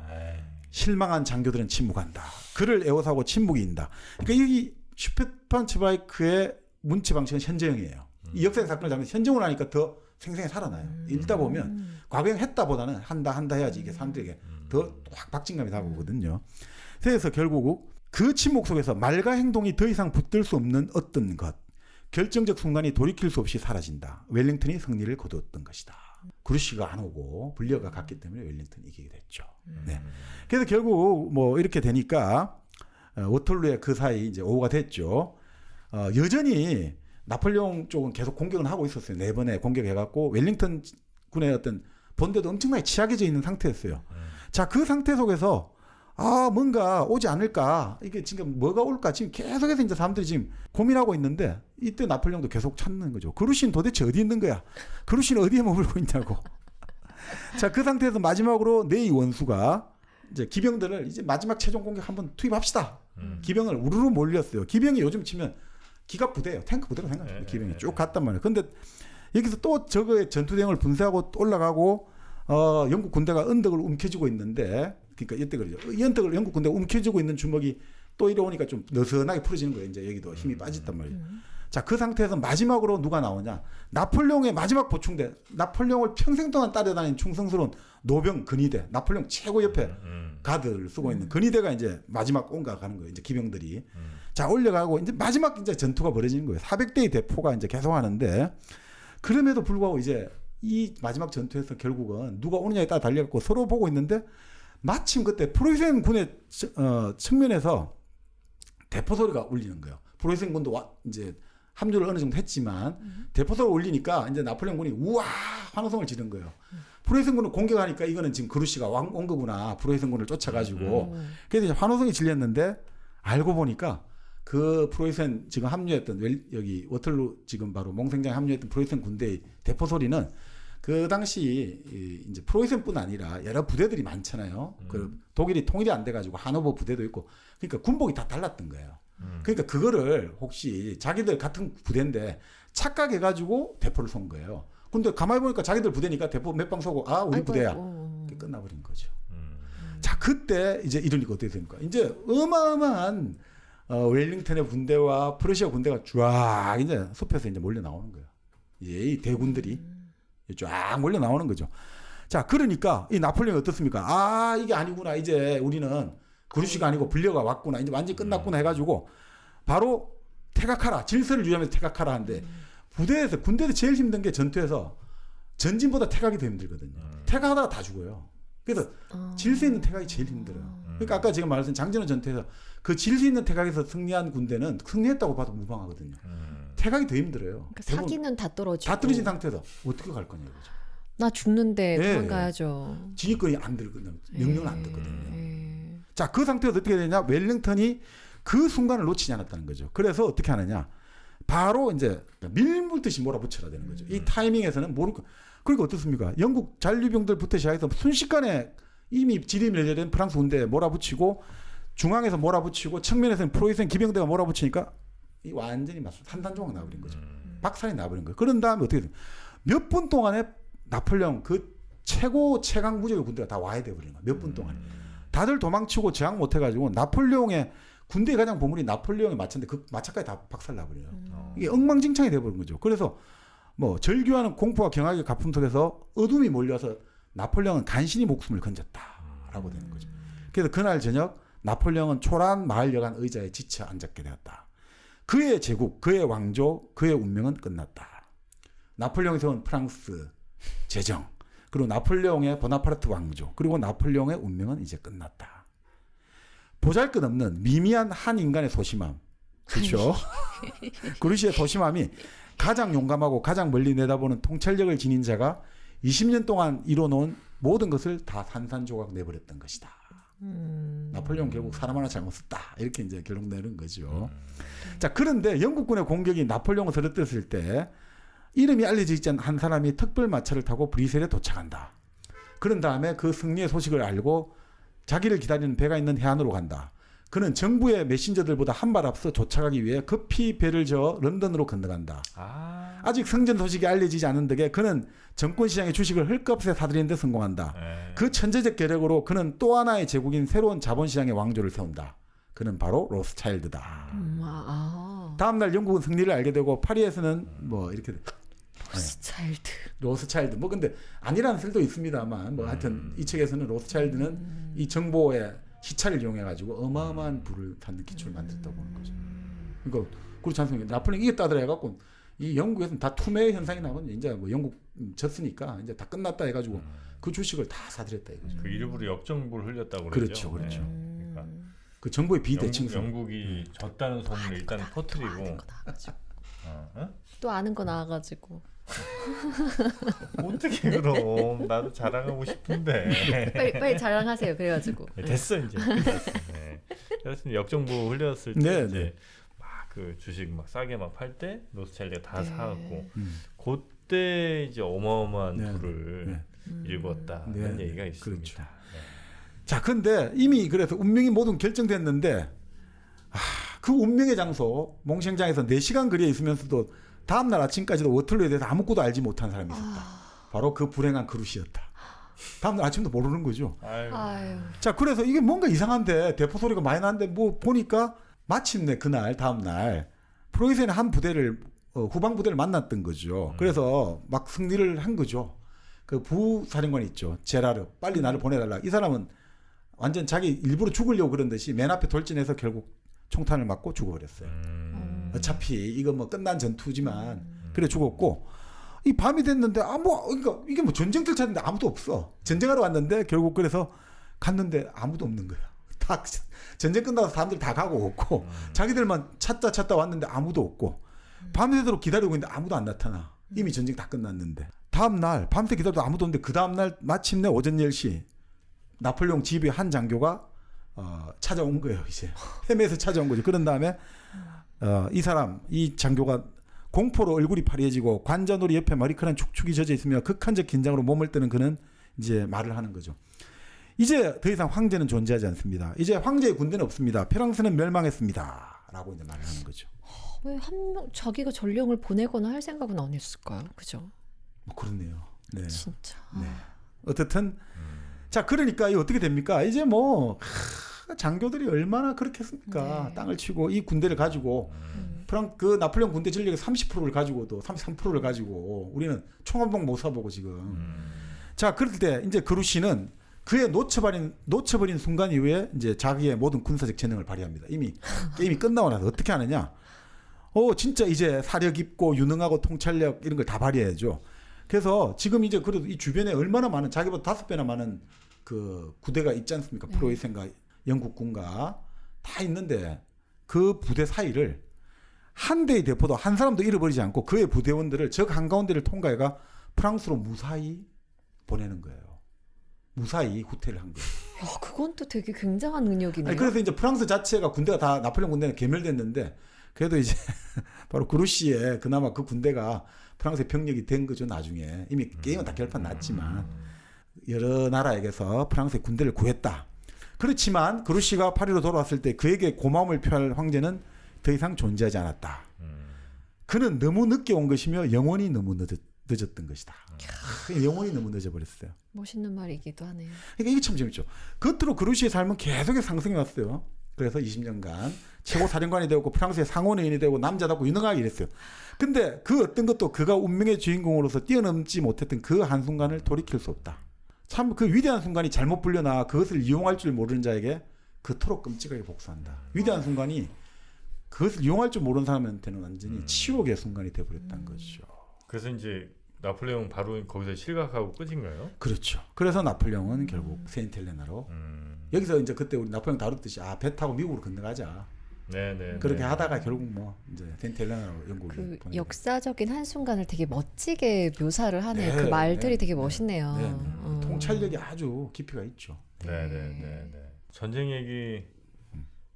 B: 실망한 장교들은 침묵한다. 그를 애워싸고 침묵이 인다. 그러니까 이 슈페판 츠바이크의 문체 방식은 현재형이에요. 이 역사적 사건을 잡으면 현정을 하니까 더 생생히 살아나요. 읽다 보면 과거형 했다보다는 한다 해야지 이게 사람들에게 더 확 박진감이 다가오거든요. 그래서 결국 그 침묵 속에서 말과 행동이 더 이상 붙들 수 없는 어떤 것. 결정적 순간이 돌이킬 수 없이 사라진다. 웰링턴이 승리를 거두었던 것이다. 그루시가 안 오고 불리어가 갔기 때문에 웰링턴이 이기게 됐죠. 그래서 결국 뭐 이렇게 되니까 워털루의 그 사이 이제 오후가 됐죠. 여전히 나폴레옹 쪽은 계속 공격은 하고 있었어요. 4번에 공격해갖고 웰링턴 군의 어떤 본대도 엄청나게 취약해져 있는 상태였어요. 자, 그 상태 속에서 뭔가 오지 않을까? 이게 지금 뭐가 올까? 지금 계속해서 이제 사람들이 지금 고민하고 있는데 이때 나폴레옹도 계속 찾는 거죠. 그루시는 도대체 어디 있는 거야? 그루시는 어디에 머물고 있냐고. 자, 그 상태에서 마지막으로 네이 원수가 이제 기병들을 이제 마지막 최종 공격 한번 투입합시다. 기병을 우르르 몰렸어요. 기병이 요즘 치면 기갑 부대예요. 탱크 부대로 생각해요. 기병이 쭉 갔단 말이에요. 근데 여기서 또 저거의 전투 대응을 분쇄하고 또 올라가고 영국 군대가 언덕을 움켜쥐고 있는데 그러니까 이때 그러죠. 이 언덕을 영국 군대가 움켜쥐고 있는 주먹이 또 이러니까 좀 느슨하게 풀어지는 거예요. 이제 여기도 힘이 빠졌단 말이에요. 자, 그 상태에서 마지막으로 누가 나오냐? 나폴레옹의 마지막 보충대. 나폴레옹을 평생 동안 따라다닌 충성스러운 노병 근위대. 나폴레옹 최고 옆에 가드를 쓰고 있는 근위대가 이제 마지막 온가가는 거예요. 이제 기병들이. 자, 올려가고 이제 마지막 이제 전투가 벌어지는 거예요. 400대의 대포가 이제 계속하는데 그럼에도 불구하고 이제 이 마지막 전투에서 결국은 누가 오느냐에 따라 달려갖고 서로 보고 있는데 마침 그때 프로이센 군의 측면에서 대포 소리가 울리는 거예요. 프로이센 군도 이제 합류를 어느 정도 했지만 대포 소리가 울리니까 이제 나폴레옹 군이 우와 환호성을 지른 거예요. 프로이센 군을 공격하니까 이거는 지금 그루시가 온 거구나. 프로이센 군을 쫓아가지고 그래서 이제 환호성이 질렸는데 알고 보니까 그 프로이센 지금 합류했던 여기 워털루 지금 바로 몽생장에 합류했던 프로이센 군대의 대포 소리는 그 당시 이제 프로이센뿐 아니라 여러 부대들이 많잖아요. 그 독일이 통일이 안 돼가지고 하노버 부대도 있고 그러니까 군복이 다 달랐던 거예요. 그러니까 그거를 혹시 자기들 같은 부대인데 착각해가지고 대포를 쏜 거예요. 근데 가만히 보니까 자기들 부대니까 대포 몇 방 쏘고 아 우리 부대야. 끝나버린 거죠. 자 그때 이제 이러니까 어떻게 됩니까? 이제 어마어마한 웰링턴의 군대와 프러시아 군대가 쫙 이제 숲에서 이제 몰려 나오는 거예요. 이 대군들이 쫙 몰려 나오는 거죠. 자, 그러니까 이 나폴레옹이 어떻습니까? 아, 이게 아니구나. 이제 우리는 그루시가 아니고 불려가 왔구나. 이제 완전히 끝났구나 해가지고 바로 퇴각하라. 질서를 유지하면서 퇴각하라 하는데 부대에서 군대도 제일 힘든 게 전투에서 전진보다 퇴각이 더 힘들거든요. 퇴각하다가 다 죽어요. 그래서 질서 있는 퇴각이 제일 힘들어요. 그러니까 아까 제가 말했던 장전원 전투에서 그 질서 있는 퇴각에서 승리한 군대는 승리했다고 봐도 무방하거든요. 퇴각이 더 힘들어요.
C: 그러니까 사기는 다 떨어지고
B: 다 떨어진 상태에서 어떻게 갈 거냐 이거죠.
C: 나 죽는데 도망가야죠.
B: 지휘권이 안 들거든요. 명령을 안 듣거든요. 자, 그 상태에서 어떻게 되냐? 웰링턴이 그 순간을 놓치지 않았다는 거죠. 그래서 어떻게 하느냐? 바로 이제 밀물듯이 몰아붙여야 되는 거죠. 이 타이밍에서는 모르고 그리고 어떻습니까? 영국 잔류병들부터 시작해서 순식간에 이미 지리 밀려된 프랑스 군대에 몰아붙이고 중앙에서 몰아붙이고 측면에서는 프로이센 기병대가 몰아붙이니까 이 완전히 산산조각 나버린 거죠. 박살이 나버린 거예요. 그런 다음에 어떻게 돼요? 몇 분 동안에 나폴레옹 그 최고 최강 무적의 군대가 다 와야 돼버린 거예요. 몇 분 동안에. 다들 도망치고 저항 못해가지고 나폴레옹의 군대의 가장 보물이 나폴레옹의 마차인데 그 마차까지 다 박살 나버려요. 이게 엉망진창이 돼버린 거죠. 그래서 뭐 절규하는 공포와 경악의 가품 속에서 어둠이 몰려서 나폴레옹은 간신히 목숨을 건졌다라고 되는 거죠. 그래서 그날 저녁 나폴레옹은 초라한 마을 여관 의자에 지쳐 앉았게 되었다. 그의 제국, 그의 왕조, 그의 운명은 끝났다. 나폴레옹이 세운 프랑스 제정, 그리고 나폴레옹의 보나파르트 왕조, 그리고 나폴레옹의 운명은 이제 끝났다. 보잘것없는 미미한 한 인간의 소심함, 그렇죠? 그루시의 소심함이 가장 용감하고 가장 멀리 내다보는 통찰력을 지닌 자가 20년 동안 이뤄놓은 모든 것을 다 산산조각 내버렸던 것이다. 나폴레옹 결국 사람 하나 잘못 썼다. 이렇게 이제 결론 내는 거죠. 자, 그런데 영국군의 공격이 나폴레옹을 쓰러뜨렸을 때 이름이 알려져 있지 않은 한 사람이 특별 마차를 타고 브뤼셀에 도착한다. 그런 다음에 그 승리의 소식을 알고 자기를 기다리는 배가 있는 해안으로 간다. 그는 정부의 메신저들보다 한 발 앞서 도착하기 위해 급히 배를 저어 런던으로 건너간다. 아직 승전 소식이 알려지지 않은 덕에 그는 정권시장의 주식을 헐값에 사들이는 데 성공한다. 그 천재적 계력으로 그는 또 하나의 제국인 새로운 자본시장의 왕조를 세운다. 그는 바로 로스차일드다. 다음날 영국은 승리를 알게 되고 파리에서는 뭐 이렇게 로스차일드 뭐 근데 아니라는 설도 있습니다만 뭐 하여튼 이 책에서는 로스차일드는 이 정보의 시차를 이용해 가지고 어마어마한 부를 받는 기초를 만들었다고 보는 거죠. 그러니까 그렇지 않습니까? 나폴레옹 이겼다더라 해갖고 이 영국에서는 다 투매 현상이 나면 이제 뭐 영국 졌으니까 이제 다 끝났다 해가지고 그 주식을 다 사들였다 이거죠.
A: 그 일부러 역정부를 흘렸다고 그러죠.
B: 그렇죠.
A: 네. 그러니까
B: 그 정부의 비대칭성.
A: 영국이 졌다는 소문을 일단 퍼뜨리고
C: 또 아는 거 나와가지고
A: 어떻게 그럼 나도 자랑하고 싶은데
C: 빨리 자랑하세요. 그래가지고
A: 됐어 이제. 네. 그래서 역정부 흘렸을 때 이제 막 그 주식 막 싸게 막 팔 때 로스차일드가 다 사갖고 그때 이제 어마어마한 부를 일궜다는 얘기가 있습니다.
B: 그렇죠. 자, 근데 이미 그래서 운명이 모든 결정됐는데 그 운명의 장소 몽생장에서 4시간 거리에 있으면서도 다음 날 아침까지도 워털루에 대해서 아무것도 알지 못한 사람이 있었다. 바로 그 불행한 그루시였다. 다음 날 아침도 모르는 거죠.
C: 아유.
B: 자, 그래서 이게 뭔가 이상한데 대포 소리가 많이 나는데 뭐 보니까 마침내 그날 다음 날 프로이센의 한 부대를 후방 부대를 만났던 거죠. 그래서 막 승리를 한 거죠. 그 부사령관이 있죠. 제라르, 빨리 나를 보내달라. 이 사람은 완전 자기 일부러 죽으려고 그런 듯이 맨 앞에 돌진해서 결국 총탄을 맞고 죽어버렸어요. 어차피 이거 뭐 끝난 전투지만 그래 죽었고, 이 밤이 됐는데 그러니까 이게 뭐 전쟁터 찾는데 아무도 없어. 전쟁하러 왔는데 결국 그래서 갔는데 아무도 없는 거야. 다 전쟁 끝나서 사람들 다 가고 없고 자기들만 찾다 왔는데 아무도 없고 밤새도록 기다리고 있는데 아무도 안 나타나. 이미 전쟁 다 끝났는데. 다음 날 밤새 기다려도 아무도 없는데 그 다음 날 마침내 오전 10시 나폴레옹 집에 한 장교가 찾아온 거예요. 이제 헤매서 찾아온 거죠. 그런 다음에 이 장교가 공포로 얼굴이 파리해지고 관자놀이 옆에 머리카락 축축이 젖어 있으며 극한적 긴장으로 몸을 뜨는 그는 이제 말을 하는 거죠. 이제 더 이상 황제는 존재하지 않습니다. 이제 황제의 군대는 없습니다. 프랑스는 멸망했습니다. 라고 이제 말을 하는 거죠.
C: 왜 한 명 자기가 전령을 보내거나 할 생각은 안 했을까요? 그죠?
B: 뭐 그렇네요. 네.
C: 진짜.
B: 네. 어쨌든 자, 그러니까 이 어떻게 됩니까? 이제 뭐 장교들이 얼마나 그렇게 했습니까?
C: 네.
B: 땅을 치고 이 군대를 가지고 그 나폴레옹 군대 전력의 30%를 가지고도 33%를 가지고 우리는 총 한 방 못 쏴보고 지금. 자, 그럴 때 이제 그루시는 그의 놓쳐버린 순간 이후에 이제 자기의 모든 군사적 재능을 발휘합니다. 이미 게임이 끝나고 나서 어떻게 하느냐? 진짜 이제 사력 있고 유능하고 통찰력 이런 걸 다 발휘해야죠. 그래서 지금 이제 그래도 이 주변에 얼마나 많은 자기보다 5배나 많은 그 부대가 있지 않습니까? 프로이센과 영국군과 다 있는데 그 부대 사이를 한 대의 대포도 한 사람도 잃어버리지 않고 그의 부대원들을 적 한가운데를 통과해가 프랑스로 무사히 보내는 거예요. 무사히 후퇴를 한 거예요.
C: 그건 또 되게 굉장한 능력이네요.
B: 그래서 이제 프랑스 자체가 군대가 다 나폴레옹 군대는 개멸됐는데 그래도 이제 바로 그루시에 그나마 그 군대가 프랑스의 병력이 된 거죠. 나중에 이미 게임은 다 결판 났지만 여러 나라에게서 프랑스의 군대를 구했다. 그렇지만 그루시가 파리로 돌아왔을 때 그에게 고마움을 표할 황제는 더 이상 존재하지 않았다. 그는 너무 늦게 온 것이며 영원히 너무 늦었던 것이다. 영원히 너무 늦어버렸어요.
C: 멋있는 말이기도 하네요.
B: 그러니까 이게 참 재밌죠. 겉으로 그루시의 삶은 계속해서 상승해 왔어요. 그래서 20년간 최고 사령관이 되고 프랑스의 상원의원이 되고 남자답고 유능하게 일했어요. 근데 그 어떤 것도 그가 운명의 주인공으로서 뛰어넘지 못했던 그 한순간을 돌이킬 수 없다. 참 그 위대한 순간이 잘못 불려나 그것을 이용할 줄 모르는 자에게 그토록 끔찍하게 복수한다. 위대한 순간이 그것을 이용할 줄 모르는 사람한테는 완전히 치욕의 순간이 되어버렸다는 거죠.
A: 그래서 이제 나폴레옹 바로 거기서 실각하고 끝인가요?
B: 그렇죠. 그래서 나폴레옹은 결국 세인트헬레나로 여기서 이제 그때 우리 나폴레옹 다뤘듯이 배 타고 미국으로 건너가자.
A: 네네.
B: 그렇게 하다가 결국 뭐 이제 세인트헬레나로 영국이
C: 그
B: 보내게.
C: 역사적인 한 순간을 되게 멋지게 묘사를 하네요.
B: 네,
C: 그 말들이
B: 네,
C: 되게
B: 네,
C: 멋있네요.
B: 네. 통찰력이 아주 깊이가 있죠.
A: 네네네. 전쟁 얘기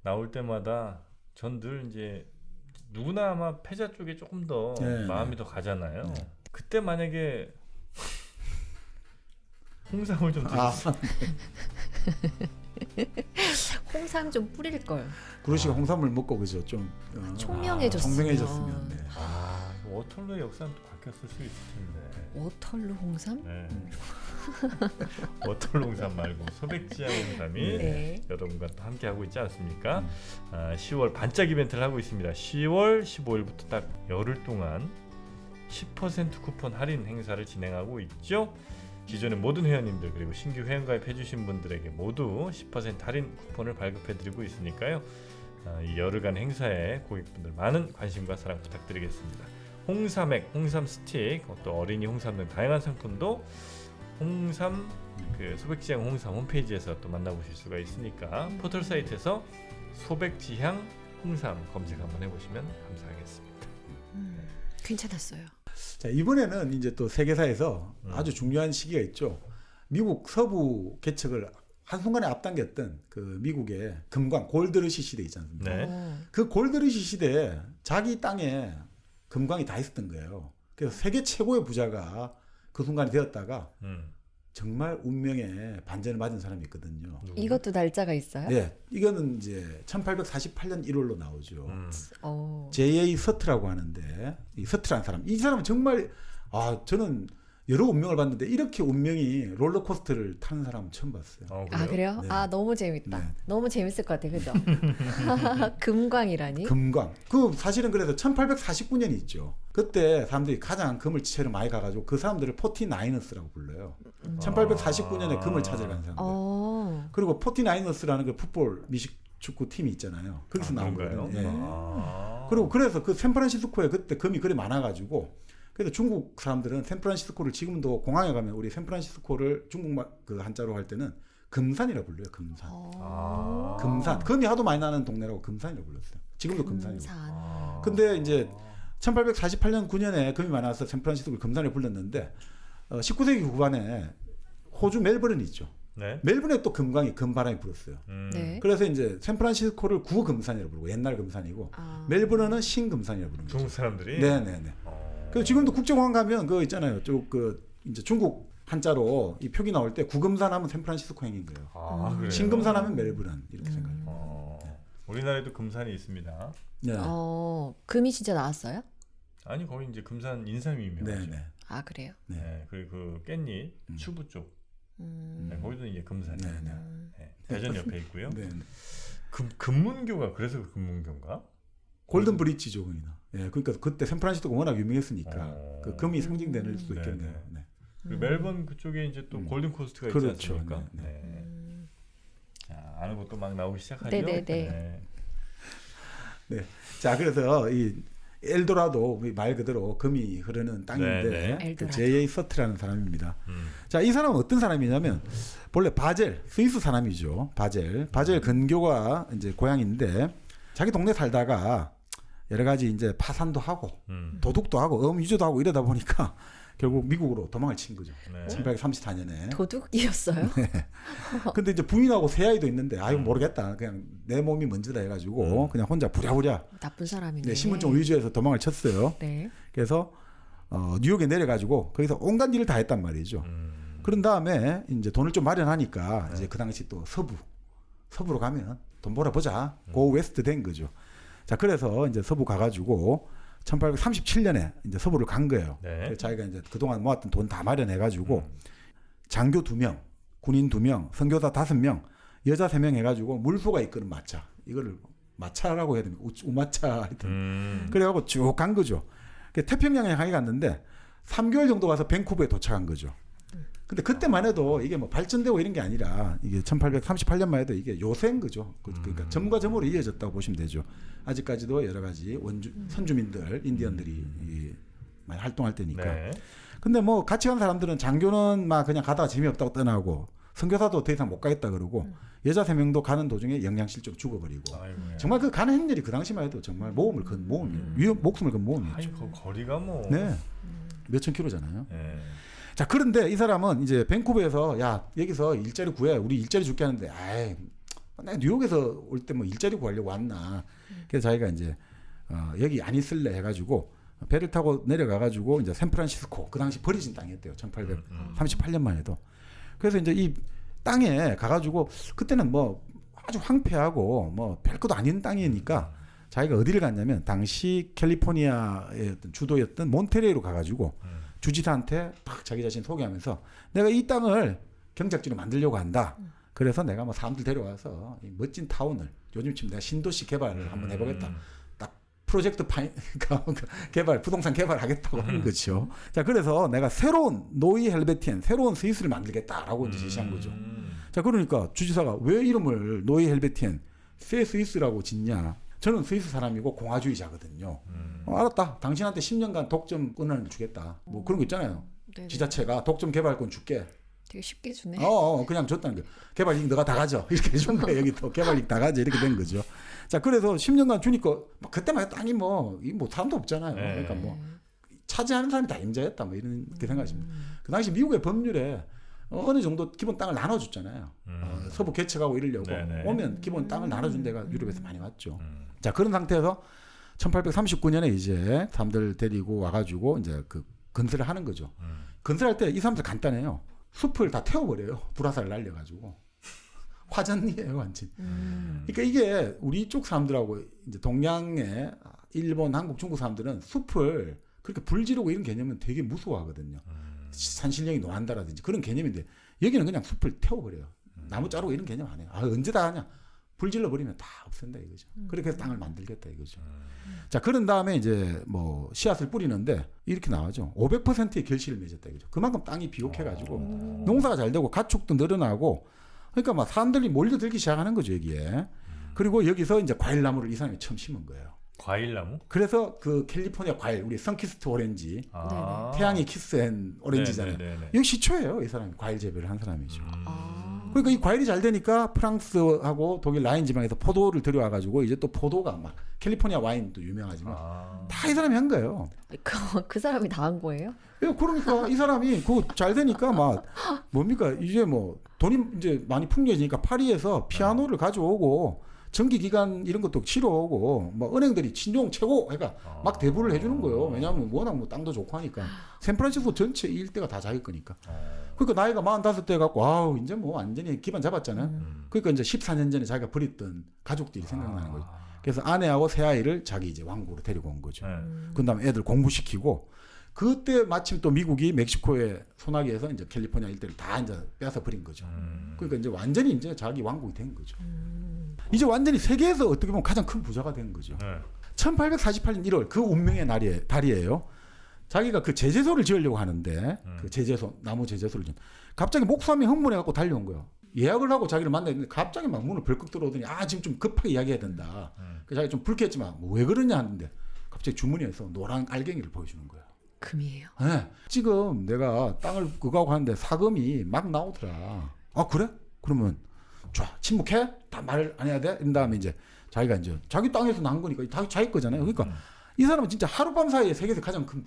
A: 나올 때마다 전 늘 이제 누구나 아마 패자 쪽에 조금 더 마음이 더 가잖아요. 그때 만약에 홍삼을 좀 드셨어요.
C: 홍삼 좀 뿌릴 걸.
B: 그루시가 홍삼을 먹고 그죠 좀
C: 총명해졌으면.
B: 네.
A: 워털루의 역사는 또 바뀌었을 수 있을 텐데.
C: 워털루 홍삼?
A: 네. 워털루 홍삼 말고 소백지향 홍삼이
C: 네.
A: 여러분과 또 함께 하고 있지 않습니까? 10월 반짝 이벤트를 하고 있습니다. 10월 15일부터 딱 열흘 동안 10% 쿠폰 할인 행사를 진행하고 있죠. 기존의 모든 회원님들 그리고 신규 회원가입 해주신 분들에게 모두 10% 할인 쿠폰을 발급해드리고 있으니까요. 이 열흘간 행사에 고객분들 많은 관심과 사랑 부탁드리겠습니다. 홍삼액, 홍삼 스틱, 또 어린이 홍삼 등 다양한 상품도 홍삼 그 소백지향 홍삼 홈페이지에서 또 만나보실 수가 있으니까 포털 사이트에서 소백지향 홍삼 검색 한번 해보시면 감사하겠습니다.
C: 괜찮았어요.
B: 자, 이번에는 이제 또 세계사에서 아주 중요한 시기가 있죠. 미국 서부 개척을 한순간에 앞당겼던 그 미국의 금광 골드러시 시대 있지 않습니까?
A: 네.
B: 그 골드러시 시대에 자기 땅에 금광이 다 있었던 거예요. 그래서 세계 최고의 부자가 그 순간이 되었다가 정말 운명의 반전을 맞은 사람이 있거든요.
C: 이것도 날짜가 있어요?
B: 네, 이거는 이제 1848년 1월로 나오죠.
C: 어.
B: J.A. 서트라고 하는데 이 서트라는 사람, 이 사람은 정말 저는 여러 운명을 봤는데 이렇게 운명이 롤러코스터를 타는 사람은 처음 봤어요.
C: 아 그래요?
B: 네.
C: 아 너무 재밌다.
B: 네.
C: 너무 재밌을 것 같아, 그죠? 금광이라니?
B: 금광. 그 사실은 그래서 1849년이 있죠. 그때 사람들이 가장 금을 지체로 많이 가가지고 그 사람들을 포티나이너스라고 불러요. 1849년에 금을 찾으러 간 사람들. 그리고 포티나이너스라는 그 풋볼 미식 축구 팀이 있잖아요. 거기서 나온 거예요. 예. 그리고 그래서 그 샌프란시스코에 그때 금이 그리 많아가지고. 그래서 중국 사람들은 샌프란시스코를 지금도 공항에 가면 우리 샌프란시스코를 중국말 그 한자로 할 때는 금산이라고 불러요. 금산. 금산. 금이 하도 많이 나는 동네라고 금산이라고 불렀어요. 지금도 금산이고. 근데 이제 1848년 9년에 금이 많아서 샌프란시스코를 금산에 불렀는데 19세기 후반에 호주 멜버른이 있죠.
A: 네.
B: 멜버른에 또 금바람이 불었어요.
C: 네.
B: 그래서 이제 샌프란시스코를 구금산이라고 부르고 옛날 금산이고 멜버른은 신금산이라고 부르는 거죠.
A: 중국 사람들이.
B: 네네네. 그래서 지금도 국정원 가면 그거 있잖아요. 그 이제 중국 한자로 이 표기 나올 때 구금산 하면 샌프란시스코 행인 거예요.
A: 그래요?
B: 신금산 하면 멜버른 이렇게 생각해요.
A: 우리나라에도 금산이 있습니다.
B: 네.
C: 금이 진짜 나왔어요?
A: 아니 거기 이제 금산 인삼이 유명하죠.
B: 네네.
C: 아 그래요?
B: 네.
A: 네, 그리고 그 깻잎 추부 쪽. 네, 거기도 이제 금산이.
B: 네네.
A: 네, 대전 옆에 있고요.
B: 네.
A: 금문교가 그래서 금문교인가?
B: 골든 브릿지죠, 거기는. 예, 그러니까 그때 샌프란시스코가 워낙 유명했으니까 그 금이 상징되는 수도 있겠네요. 네.
A: 그리고 멜번 그쪽에 이제 또 골든 코스트가 있지
B: 그렇죠.
A: 않습니까?
B: 네,
A: 네. 자, 아는 것도 막 나오기 시작하죠.
C: 네네네.
A: 네.
B: 네. 자, 그래서 이 엘도라도 말 그대로 금이 흐르는 땅인데
A: 네,
B: 그 J.A. 서트라는 사람입니다. 자, 이 사람은 어떤 사람이냐면 본래 바젤 스위스 사람이죠. 바젤 근교가 이제 고향인데 자기 동네 살다가 여러 가지 이제 파산도 하고 도둑도 하고 위조도 하고 이러다 보니까 결국 미국으로 도망을 친 거죠.
A: 네.
B: 1834년에.
C: 도둑이었어요?
B: 네. 근데 이제 부인하고 세 아이도 있는데 모르겠다. 그냥 내 몸이 먼저다 해가지고 그냥 혼자 부랴부랴
C: 나쁜 사람이네.
B: 네, 신분증 위조해서 도망을 쳤어요.
C: 네.
B: 그래서 뉴욕에 내려가지고 거기서 온갖 일을 다 했단 말이죠. 그런 다음에 이제 돈을 좀 마련하니까 이제 그 당시 또 서부로 가면 돈 벌어보자. 고 웨스트 된 거죠. 자, 그래서 이제 서부 가가지고 1837년에 이제 서부를 간 거예요.
A: 네.
B: 그래서 자기가 이제 그동안 모았던 돈 다 마련해가지고 장교 2명, 군인 2명, 선교사 5명, 여자 3명 해가지고 물소가 이끄는 마차. 이거를 마차라고 해야 됩니까? 우마차 하여튼. 그래가지고 쭉 간 거죠. 태평양에 향해 갔는데 3개월 정도 가서 밴쿠버에 도착한 거죠. 근데 그때만 해도 이게 뭐 발전되고 이런 게 아니라 이게 1838년만 해도 이게 요새인 거죠. 그러니까 점과 점으로 이어졌다고 보시면 되죠. 아직까지도 여러 가지 선주민들, 인디언들이 많이 활동할 때니까.
A: 네.
B: 근데 뭐 같이 간 사람들은 장교는 막 그냥 가다가 재미없다고 떠나고 선교사도 더 이상 못 가겠다 그러고 여자 3명도 가는 도중에 영양실조 죽어버리고.
A: 아이고야.
B: 정말 그 가는 행렬이 그 당시만 해도 정말 모험을 건 모험이에요. 목숨을 건 모험이었죠.
A: 아니 그 거리가 뭐.
B: 네. 몇천 킬로잖아요.
A: 네.
B: 자, 그런데 이 사람은 이제 밴쿠버에서 야, 여기서 일자리 구해. 우리 일자리 줄게 하는데 아이, 내가 뉴욕에서 올 때 뭐 일자리 구하려고 왔나. 그래서 자기가 이제 여기 안 있을래 해가지고 배를 타고 내려가가지고 이제 샌프란시스코 그 당시 버려진 땅이었대요. 1838년만 해도. 그래서 이제 이 땅에 가가지고 그때는 뭐 아주 황폐하고 뭐 별것도 아닌 땅이니까 자기가 어디를 갔냐면 당시 캘리포니아의 어떤 주도였던 몬테레이로 가가지고 주지사한테 딱 자기 자신 소개하면서 내가 이 땅을 경작지로 만들려고 한다. 그래서 내가 뭐 사람들 데려와서 이 멋진 타운을 요즘 지금 내가 신도시 개발을 한번 해보겠다. 딱 프로젝트 개발, 부동산 개발하겠다고 하는 거죠. 자, 그래서 내가 새로운 노이 헬베티엔, 새로운 스위스를 만들겠다라고 이제 제시한 거죠. 자, 그러니까 주지사가 왜 이름을 노이 헬베티엔, 새 스위스라고 짓냐? 저는 스위스 사람이고 공화주의자거든요. 알았다. 당신한테 10년간 독점 권한을 주겠다. 뭐 그런 거 있잖아요.
C: 네네.
B: 지자체가 독점 개발권 줄게.
C: 되게 쉽게 주네.
B: 그냥 줬다는 거예요. 개발이익 너가 다 가져. 이렇게 준 거예요. 여기 또 개발이익 다 가져. 이렇게 된 거죠. 자, 그래서 10년간 주니까 그때만 해도 땅이 뭐 사람도 없잖아요.
A: 네.
B: 그러니까 뭐 차지하는 사람이 다 임자였다. 뭐 이런 게 생각하십니다. 그 당시 미국의 법률에 어느 정도 기본 땅을 나눠줬잖아요. 서부 개척하고 이러려고
A: 네네.
B: 오면 기본 땅을 나눠준 데가 유럽에서 많이 왔죠. 자, 그런 상태에서 1839년에 이제 사람들 데리고 와가지고 이제 그 건설을 하는 거죠. 건설할 때 이 사람들 간단해요. 숲을 다 태워버려요. 불화살 날려가지고. 화전이에요, 완전. 그러니까 이게 우리 쪽 사람들하고 이제 동양의 일본, 한국, 중국 사람들은 숲을 그렇게 불 지르고 이런 개념은 되게 무서워하거든요. 산신령이 노한다라든지 그런 개념인데 여기는 그냥 숲을 태워버려요. 나무 자르고 이런 개념 안 해요. 아, 언제 다 하냐? 불 질러버리면 다 없앤다 이거죠. 그렇게 해서 땅을 만들겠다 이거죠. 자, 그런 다음에 이제 뭐 씨앗을 뿌리는데 이렇게 나와죠. 500%의 결실을 맺었다 이거죠. 그만큼 땅이 비옥해가지고 농사가 잘 되고 가축도 늘어나고 그러니까 막 사람들이 몰려들기 시작하는 거죠 여기에. 그리고 여기서 이제 과일나무를 이 사람이 처음 심은 거예요.
A: 과일나무?
B: 그래서 그 캘리포니아 과일, 우리 선키스트 오렌지, 태양의 키스앤 오렌지잖아요. 여기 시초예요. 이 사람이 과일 재배를 한 사람이죠. 그러니까 이 과일이 잘 되니까 프랑스하고 독일 라인 지방에서 포도를 들여와가지고 이제 또 포도가 막 캘리포니아 와인도 유명하지만 다 이 사람이 한 거예요.
C: 그 사람이 다 한 거예요?
B: 예, 그러니까 이 사람이 그 잘 되니까 막 뭡니까 이제 뭐 돈이 이제 많이 풍요해지니까 파리에서 피아노를 가져오고 정기기관 이런 것도 치러 오고 뭐 은행들이 친종 최고 그러니까 막 대부를 해주는 거예요. 왜냐하면 워낙 뭐 땅도 좋고 하니까 샌프란시스코 전체 이 일대가 다 자기 거니까. 그러니까 나이가 45대 갖고 아우 이제 뭐 완전히 기반 잡았잖아요. 그러니까 이제 14년 전에 자기가 버렸던 가족들이 생각나는 거죠. 그래서 아내하고 새 아이를 자기 이제 왕국으로 데리고 온 거죠. 그다음에 애들 공부시키고 그때 마침 또 미국이 멕시코에 소나기에서 이제 캘리포니아 일대를 다 이제 빼앗아 버린 거죠. 그러니까 이제 완전히 이제 자기 왕국이 된 거죠. 이제 완전히 세계에서 어떻게 보면 가장 큰 부자가 된 거죠. 1848년 1월 그 운명의 달이에요. 자기가 그 제재소를 지으려고 하는데 그 제재소 나무 제재소를 갑자기 목수함이 흥분해 갖고 달려온 거예요. 예약을 하고 자기를 만나는데 갑자기 막 문을 벌컥 들어오더니 아 지금 좀 급하게 이야기해야 된다. 그래서 자기 좀 불쾌했지만 뭐 왜 그러냐 하는데 갑자기 주머니에서 노란 알갱이를 보여주는 거예요.
C: 금이에요.
B: 네. 지금 내가 땅을 그거하고 하는데 사금이 막 나오더라. 아 그래? 그러면 좋아 침묵해? 다 말 안 해야 돼? 이런 다음에 이제 자기가 이제 자기 땅에서 난 거니까 다 자기 거잖아요. 그러니까 이 사람은 진짜 하룻밤 사이에 세계에서 가장 큰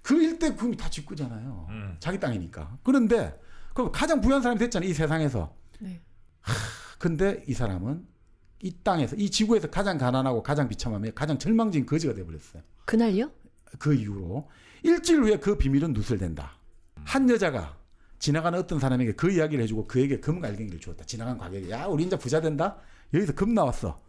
B: 그 일대 금이 다 지 거잖아요. 자기 땅이니까. 그런데 그럼 가장 부유한 사람이 됐잖아요. 이 세상에서.
C: 네.
B: 근데 이 사람은 이 땅에서 이 지구에서 가장 가난하고 가장 비참하며 가장 절망적인 거지가 돼버렸어요.
C: 그날요?
B: 그 이후로 일주일 후에 그 비밀은 누설된다. 한 여자가 지나가는 어떤 사람에게 그 이야기를 해주고 그에게 금 알갱이를 주었다. 지나간 과객이 야 우리 이제 부자 된다. 여기서 금 나왔어.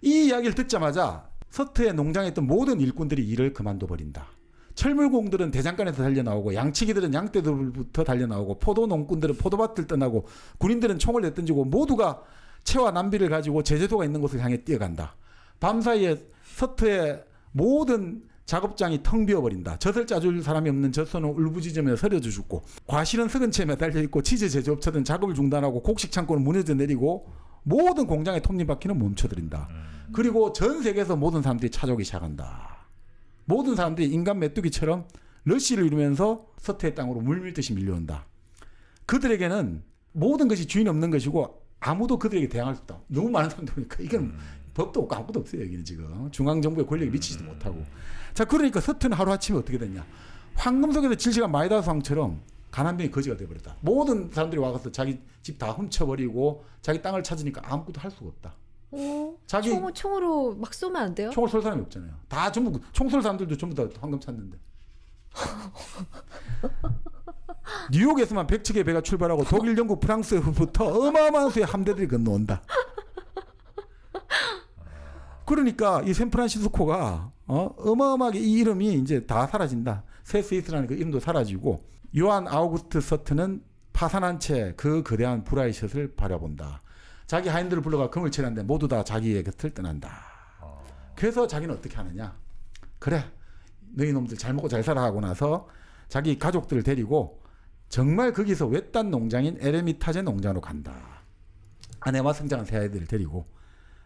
B: 이 이야기를 듣자마자 서트의 농장에 있던 모든 일꾼들이 일을 그만둬 버린다. 철물공들은 대장간에서 달려나오고 양치기들은 양떼들부터 달려나오고 포도 농꾼들은 포도밭을 떠나고 군인들은 총을 내던지고 모두가 채와 남비를 가지고 제재소가 있는 곳을 향해 뛰어간다. 밤사이에 서트의 모든 작업장이 텅 비어버린다. 젖을 짜줄 사람이 없는 젖소는 울부짖으며 서려져 죽고 과실은 썩은 채 매달려 있고 치즈 제조업체들은 작업을 중단하고 곡식 창고는 무너져 내리고 모든 공장의 톱니바퀴는 멈춰들인다. 그리고 전 세계에서 모든 사람들이 찾아오기 시작한다. 모든 사람들이 인간 메뚜기처럼 러쉬를 이루면서 서태의 땅으로 물밀듯이 밀려온다. 그들에게는 모든 것이 주인 없는 것이고 아무도 그들에게 대항할 수 없다. 너무 많은 사람들 오니까 이건 법도 없고 아무것도 없어요. 여기는 지금 중앙정부의 권력이 미치지도 못하고. 자 그러니까 서트는 하루아침에 어떻게 됐냐. 황금 속에서 질시가 마이다스왕처럼 가난병이 거지가 돼버렸다. 모든 사람들이 와서 자기 집 다 훔쳐버리고 자기 땅을 찾으니까 아무것도 할 수가 없다. 자기
C: 총으로 막 쏘면 안 돼요?
B: 총을 쏠 사람이 없잖아요. 다 전부 총 쏠 사람들도 전부 다 황금 찾는데. 뉴욕에서만 100척의 배가 출발하고 독일, 영국, 프랑스부터 어마어마한 수의 함대들이 건너온다. 그러니까 이 샌프란시스코가 어마어마하게 이 이름이 이제 다 사라진다. 새 스위스라는 그 이름도 사라지고 요한 아우구스트 서트는 파산한 채 그 거대한 브라이샷을 바라본다. 자기 하인들을 불러가 금을 치는데 모두 다 자기의 곁을 떠난다. 그래서 자기는 어떻게 하느냐. 그래 너희 놈들 잘 먹고 잘 살아 하고 나서 자기 가족들을 데리고 정말 거기서 외딴 농장인 에레미타제 농장으로 간다. 아내와 성장한 새 아이들을 데리고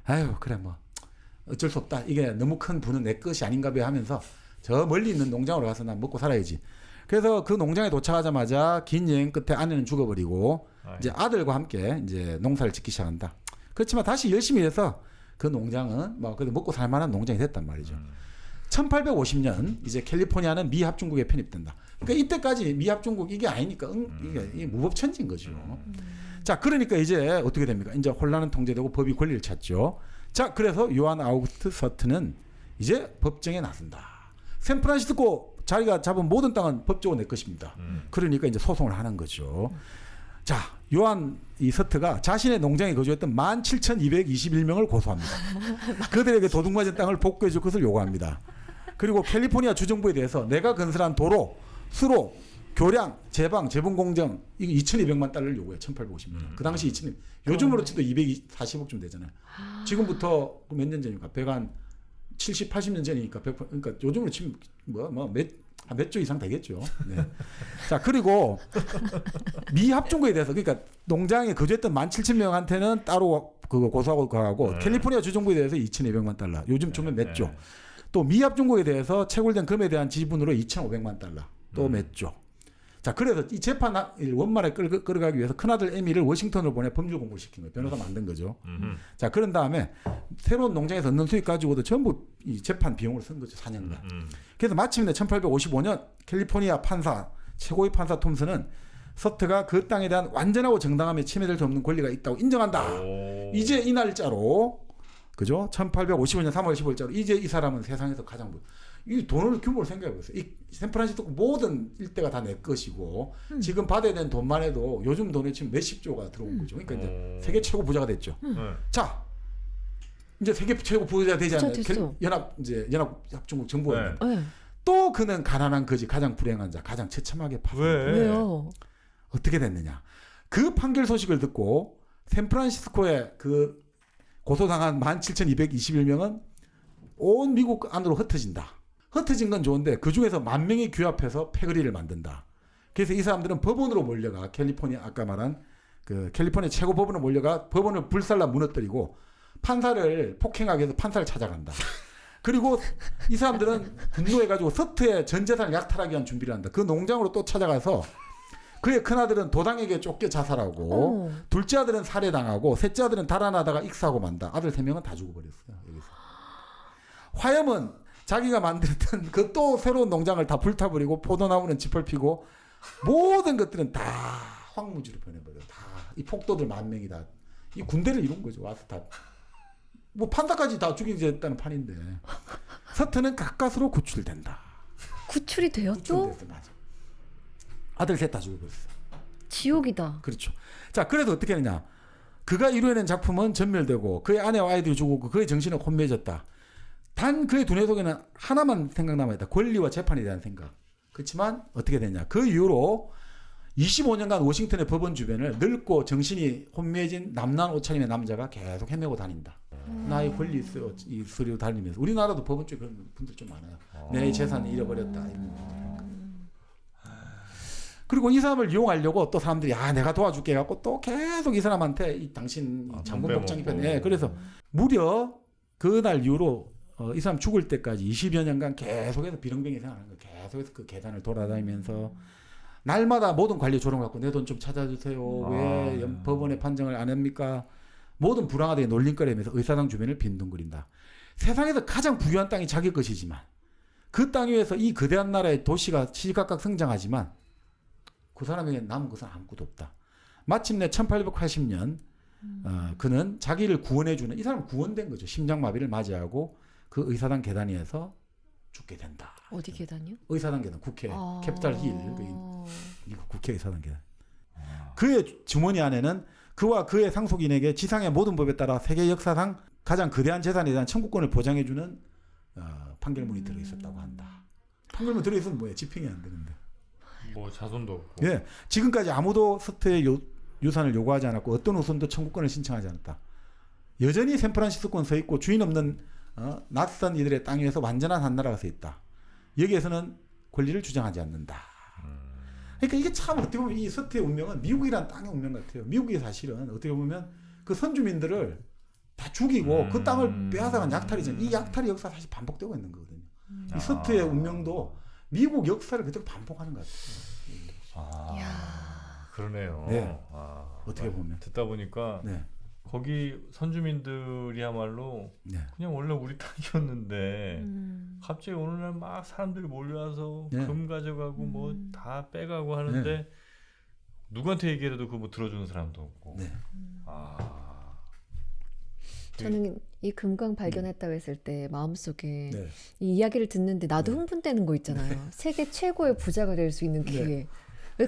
B: 아유 그래 뭐 어쩔 수 없다. 이게 너무 큰 부는 내 것이 아닌가 봐 하면서 저 멀리 있는 농장으로 가서 난 먹고 살아야지. 그래서 그 농장에 도착하자마자 긴 여행 끝에 아내는 죽어버리고 이제 아들과 함께 이제 농사를 짓기 시작한다. 그렇지만 다시 열심히 해서 그 농장은 뭐 그래도 먹고 살만한 농장이 됐단 말이죠. 1850년 이제 캘리포니아는 미합중국에 편입된다. 그러니까 이때까지 미합중국 이게 아니니까 이게 무법천지인 거죠. 자 그러니까 이제 어떻게 됩니까? 이제 혼란은 통제되고 법이 권리를 찾죠. 자 그래서 요한 아우구스트 서트는 이제 법정에 나선다. 샌프란시스코 자기가 잡은 모든 땅은 법적으로 내 것입니다. 그러니까 이제 소송을 하는 거죠. 자, 요한 이 서트가 자신의 농장에 거주했던 17,221명을 고소합니다. 그들에게 도둑맞은 땅을 복구해 줄 것을 요구합니다. 그리고 캘리포니아 주정부에 대해서 내가 건설한 도로, 수로, 교량, 제방, 재분 공정 이거 2,200만 달러를 요구해. 1,850년. 그 당시 2,000년. 요즘으로 치도 240억쯤 되잖아요. 지금부터 몇 년 전입니까? 70, 80년 전이니까 그러니까 요즘으로 치면 몇 조 이상 되겠죠. 네. 자, 그리고 미합중국에 대해서 그러니까 농장에 거주했던 17,000명한테는 따로 그거 고소하고 가고 캘리포니아 주정부에 대해서 2,200만 달러. 요즘 주면 몇 조. 또 미합중국에 대해서 채굴된 금에 대한 지분으로 2,500만 달러. 또 몇 조. 자, 그래서 이 재판을 원만하게 끌어가기 위해서 큰아들 에미를 워싱턴으로 보내 법률 공부를 시킨 거예요. 변호사 만든 거죠. 자, 그런 다음에 새로운 농장에서 얻는 수익 가지고도 전부 이 재판 비용을 쓴 거죠. 4년간. 그래서 마침내 1855년 캘리포니아 판사, 최고위 판사 톰슨은 서트가 그 땅에 대한 완전하고 정당함에 침해될 수 없는 권리가 있다고 인정한다. 이제 이 날짜로, 그죠? 1855년 3월 15일자로 이제 이 사람은 세상에서 가장 이 돈을 규모를 생각해 보세요. 이 샌프란시스코 모든 일대가 다 내 것이고 지금 받아야 되는 돈만 해도 요즘 돈에 지금 몇십 조가 들어온 거죠. 그러니까 이제 세계 최고 부자가 됐죠. 자, 이제 세계 최고 부자가 되지 않나요? 연합중국 정부가 또 그는 가난한 거지, 가장 불행한 자, 가장 처참하게 파산됐다.
C: 왜요?
B: 어떻게 됐느냐? 그 판결 소식을 듣고 샌프란시스코에 그 고소당한 17,221명은 온 미국 안으로 흩어진다. 흩어진 건 좋은데 그 중에서 10,000명이 규합해서 패거리를 만든다. 그래서 이 사람들은 법원으로 몰려가 캘리포니아 아까 말한 그 캘리포니아 최고 법원으로 몰려가 법원을 불살라 무너뜨리고 판사를 폭행하기 위해서 판사를 찾아간다. 그리고 이 사람들은 분노해가지고 서트의 전 재산을 약탈하기 위한 준비를 한다. 그 농장으로 또 찾아가서 그의 큰아들은 도당에게 쫓겨 자살하고 둘째 아들은 살해당하고 셋째 아들은 달아나다가 익사하고 만다. 아들 3명은 다 죽어버렸어요. 여기서. 화염은 자기가 만들었던 그 또 새로운 농장을 다 불타버리고 포도나무는 짓밟히고 모든 것들은 다 황무지로 변해버려. 다 이 폭도들 10,000명이 다 이 군대를 이룬 거죠. 와서 다 뭐 판사까지 다 죽이겠다는 판인데 서트는 가까스로 구출된다.
C: 구출이 돼요 또?
B: 구출됐어, 맞아. 아들 셋 다 죽어버렸어.
C: 지옥이다.
B: 그렇죠. 자, 그래서 어떻게 하느냐? 그가 이루어낸 작품은 전멸되고 그의 아내와 아이들이 죽었고 그의 정신은 혼미해졌다. 단 그의 두뇌 속에는 하나만 생각 남아있다. 권리와 재판에 대한 생각. 그렇지만 어떻게 됐냐? 그 이후로 25년간 워싱턴의 법원 주변을 늙고 정신이 혼미해진 남난 옷차림의 남자가 계속 헤매고 다닌다. 나의 권리 있으려 다니면서. 우리나라도 법원 쪽에 그런 분들 좀 많아요. 내 재산을 잃어버렸다. 그리고 이 사람을 이용하려고 또 사람들이 내가 도와줄게 해갖고 또 계속 이 사람한테 이 당신 장군 복장 입혔네. 그래서 무려 그날 이후로 이 사람 죽을 때까지 20여 년간 계속해서 비렁병이 생활하는 거예요. 계속해서 그 계단을 돌아다니면서 날마다 모든 관리 조롱을 갖고 내 돈 좀 찾아주세요. 왜 법원의 판정을 안 합니까? 모든 불황하게 놀림거리면서 의사당 주변을 빈둥거린다. 세상에서 가장 부유한 땅이 자기 것이지만 그 땅 위에서 이 거대한 나라의 도시가 시시각각 성장하지만 그 사람에게 남은 것은 아무것도 없다. 마침내 1880년 그는 자기를 구원해주는, 이 사람은 구원된 거죠. 심장마비를 맞이하고 그 의사당 계단 위에서 죽게 된다.
C: 어디 계단이요?
B: 의사당 계단, 국회, 캐피탈 힐, 미국 국회 의사당 계단. 그의 주머니 안에는 그와 그의 상속인에게 지상의 모든 법에 따라 세계 역사상 가장 거대한 재산에 대한 청구권을 보장해주는 판결문이 들어있었다고 한다. 판결문 들어있으면 뭐예요? 집행이 안 되는데.
A: 뭐 자손도 없고.
B: 예, 지금까지 아무도 서트의 유산을 요구하지 않았고 어떤 후손도 청구권을 신청하지 않았다. 여전히 샌프란시스코는 서 있고 주인 없는 낯선 이들의 땅 위에서 완전한 한 나라가 서 있다. 여기에서는 권리를 주장하지 않는다. 그러니까 이게 참 어떻게 보면 이 서트의 운명은 미국이란 땅의 운명 같아요. 미국이 사실은 어떻게 보면 그 선주민들을 다 죽이고 그 땅을 빼앗아간 약탈이잖아요. 이 약탈의 역사가 사실 반복되고 있는 거거든요. 이 서트의 운명도 미국 역사를 그대로 반복하는 것 같아요.
A: 그러네요.
B: 네. 어떻게 보면
A: 듣다 보니까
B: 네.
A: 거기 선주민들이야말로 그냥 원래 우리 땅이었는데 갑자기 어느 날 막 사람들이 몰려와서 금 가져가고 뭐 다 빼가고 하는데 누구한테 얘기해도 그거 뭐 들어주는 사람도 없고.
C: 저는 이 금강 발견했다고 했을 때 마음속에
B: 네.
C: 이 이야기를 듣는데 나도
B: 네.
C: 흥분되는 거 있잖아요. 세계 최고의 부자가 될 수 있는 기회.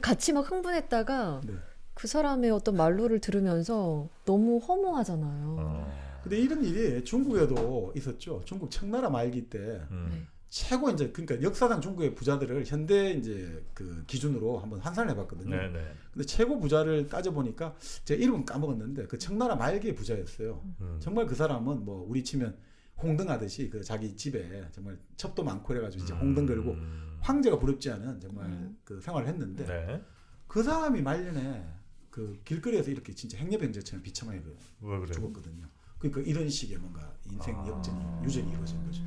C: 같이 막 흥분했다가
B: 네.
C: 그 사람의 어떤 말로를 들으면서 너무 허무하잖아요.
B: 근데 이런 일이 중국에도 있었죠. 중국 청나라 말기 때
C: 네.
B: 최고 이제 그러니까 역사상 중국의 부자들을 현대 이제 그 기준으로 한번 환산을 해봤거든요.
A: 네네.
B: 근데 최고 부자를 따져 보니까 제가 이름은 까먹었는데 그 청나라 말기의 부자였어요. 정말 그 사람은 뭐 우리 치면 홍등하듯이 그 자기 집에 정말 첩도 많고 그래가지고 이제 홍등 걸고 황제가 부럽지 않은 정말 그 생활을 했는데
A: 네.
B: 그 사람이 말년에 그 길거리에서 이렇게 진짜 행여병제처럼 비참하게
A: 왜 그래요?
B: 죽었거든요. 그러니까 이런 식의 뭔가 인생 역전이 유전이 이루어진 거죠.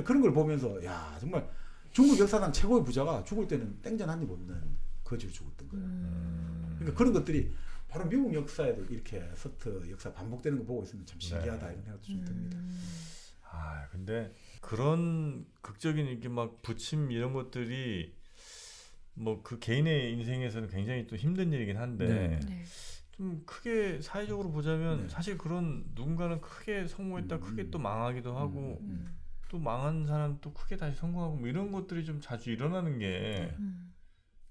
B: 그런 걸 보면서 야 정말 중국 역사상 최고의 부자가 죽을 때는 땡전 한 입 없는 거지로 죽었던 거예요. 그러니까 그런 것들이 바로 미국 역사에도 이렇게 서트 역사 반복되는 거 보고 있으면 참 신기하다 이런 생각도 좀 듭니다.
A: 아 근데 그런 극적인 이렇게 막 부침 이런 것들이 뭐 그 개인의 인생에서는 굉장히 또 힘든 일이긴 한데
C: 네.
A: 좀 크게 사회적으로 보자면
B: 네.
A: 사실 그런 누군가는 크게 성공했다 크게 또 망하기도 하고 또 망한 사람 또 크게 다시 성공하고 뭐 이런 것들이 좀 자주 일어나는 게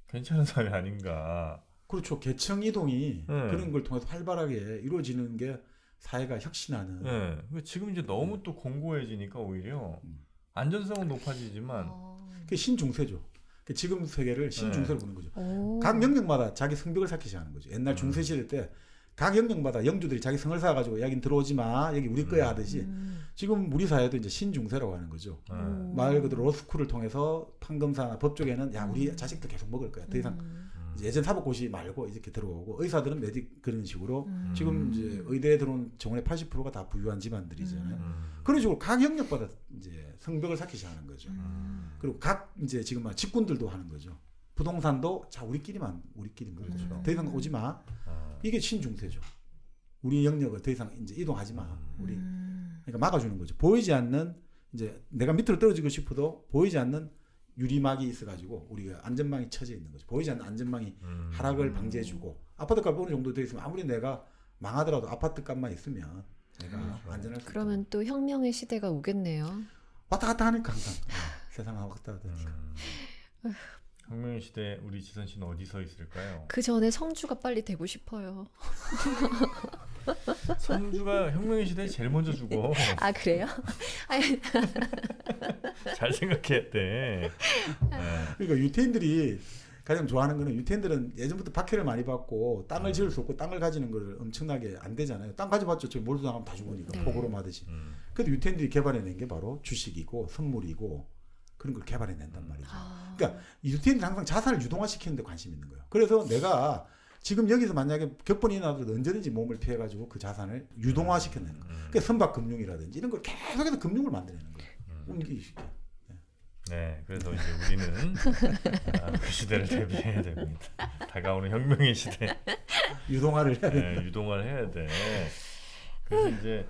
A: 괜찮은 사회 아닌가.
B: 그렇죠. 계층 이동이 그런 걸 통해서 활발하게 이루어지는 게 사회가 혁신하는.
A: 네. 지금 이제 너무 또 공고해지니까 오히려 안전성은 높아지지만
B: 그게 신중세죠. 지금 세계를 신중세로 보는 거죠.
C: 오.
B: 각 영역마다 자기 성벽을 쌓기 시작하는 거죠. 옛날 중세 시대 때 각 영역마다 영주들이 자기 성을 쌓아가지고 여긴 들어오지 마, 여기 우리 거야 하듯이 지금 우리 사회도 이제 신중세라고 하는 거죠. 말 그대로 로스쿨을 통해서 판검사나 법 쪽에는 야 우리 자식도 계속 먹을 거야. 더 이상 예전 사법고시 말고 이렇게 들어오고 의사들은 메딕 그런 식으로 지금 이제 의대에 들어온 정원의 80%가 다 부유한 집안들이잖아요. 그런 식으로 각 영역마다 이제 성벽을 쌓기 시작하는 거죠. 그리고 각 이제 지금 막 직군들도 하는 거죠. 부동산도 자 우리끼리만 먹어줘. 더 이상 오지 마. 이게 신중세죠. 우리 영역을 더 이상 이제 이동하지 마. 우리 그러니까 막아주는 거죠. 보이지 않는 이제 내가 밑으로 떨어지고 싶어도 보이지 않는 유리막이 있어가지고 우리가 안전망이 쳐져 있는 거죠. 보이지 않는 안전망이 하락을 방지해주고 아파트값 어느 정도 돼 있으면 아무리 내가 망하더라도 아파트값만 있으면 내가 안전할 수 있다.
C: 그러면 또 혁명의 시대가 오겠네요.
B: 왔다 갔다 하니까 항상 세상하고 왔다 갔다 하니까.
A: 혁명의 시대 우리 지선 씨는 어디 서 있을까요?
C: 그 전에 성주가 빨리 되고 싶어요.
A: 성주가 혁명의 시대에 제일 먼저 죽어.
C: 아 그래요? 아니,
A: 잘 생각해야 돼.
B: 그러니까 유태인들이 가장 좋아하는 거는 유태인들은 예전부터 박해를 많이 받고 땅을 지을 수 없고 땅을 가지는 걸 엄청나게 안 되잖아요. 땅 가져봤자 저기 몰수 당하면 다 죽으니까
C: 네.
B: 포고로 하듯이. 그래도 유태인들이 개발해낸 게 바로 주식이고 선물이고 그런 걸 개발해낸단 말이죠. 그러니까 유태인들은 항상 자산을 유동화시키는 데 관심이 있는 거예요. 그래서 내가 지금 여기서 만약에 격분이 나도 언제든지 몸을 피해가지고 그 자산을 유동화시켜내는 거예요. 그러니까 선박금융이라든지 이런 걸 계속해서 금융을 만들어내는 거예요. 움직이기 쉽게.
A: 네, 그래서 이제 우리는 그 시대를 대비해야 됩니다. 다가오는 혁명의 시대.
B: 유동화를 해야 된다.
A: 네, 유동화를 해야 돼. 그래서 이제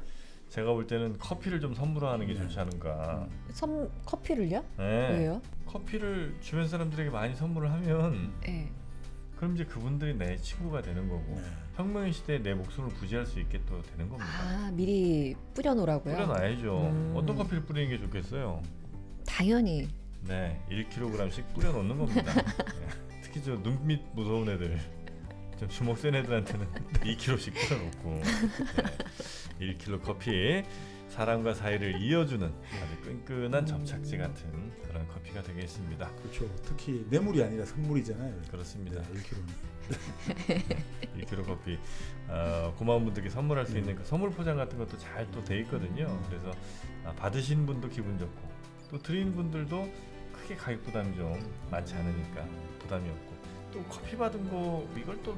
A: 제가 볼 때는 커피를 좀 선물하는 게 좋지 않은가.
C: 커피를요?
A: 네.
C: 왜요?
A: 커피를 주변 사람들에게 많이 선물을 하면
C: 네.
A: 그럼 이제 그분들이 내 친구가 되는 거고 혁명의 시대에 내 목숨을 부지할 수 있게 또 되는 겁니다.
C: 아 미리 뿌려놓으라고요?
A: 뿌려놔야죠. 어떤 커피를 뿌리는 게 좋겠어요?
C: 당연히.
A: 네, 1kg씩 뿌려놓는 겁니다. 네. 특히 저 눈밑 무서운 애들, 좀 주먹 센 애들한테는 2kg씩 뿌려놓고 네. 1kg 커피, 사람과 사이를 이어주는 아주 끈끈한 접착제 같은 그런 커피가 되겠습니다.
B: 그렇죠. 특히 뇌물이 아니라 선물이잖아요.
A: 그렇습니다.
B: 네, 1kg는.
A: 1kg 커피 고마운 분들께 선물할 수 있는 그 선물 포장 같은 것도 잘 또 돼 있거든요. 그래서 받으신 분도 기분 좋고 또 드리는 분들도 크게 가격 부담이 좀 많지 않으니까 부담이 없고 또 커피 받은 거 이걸 또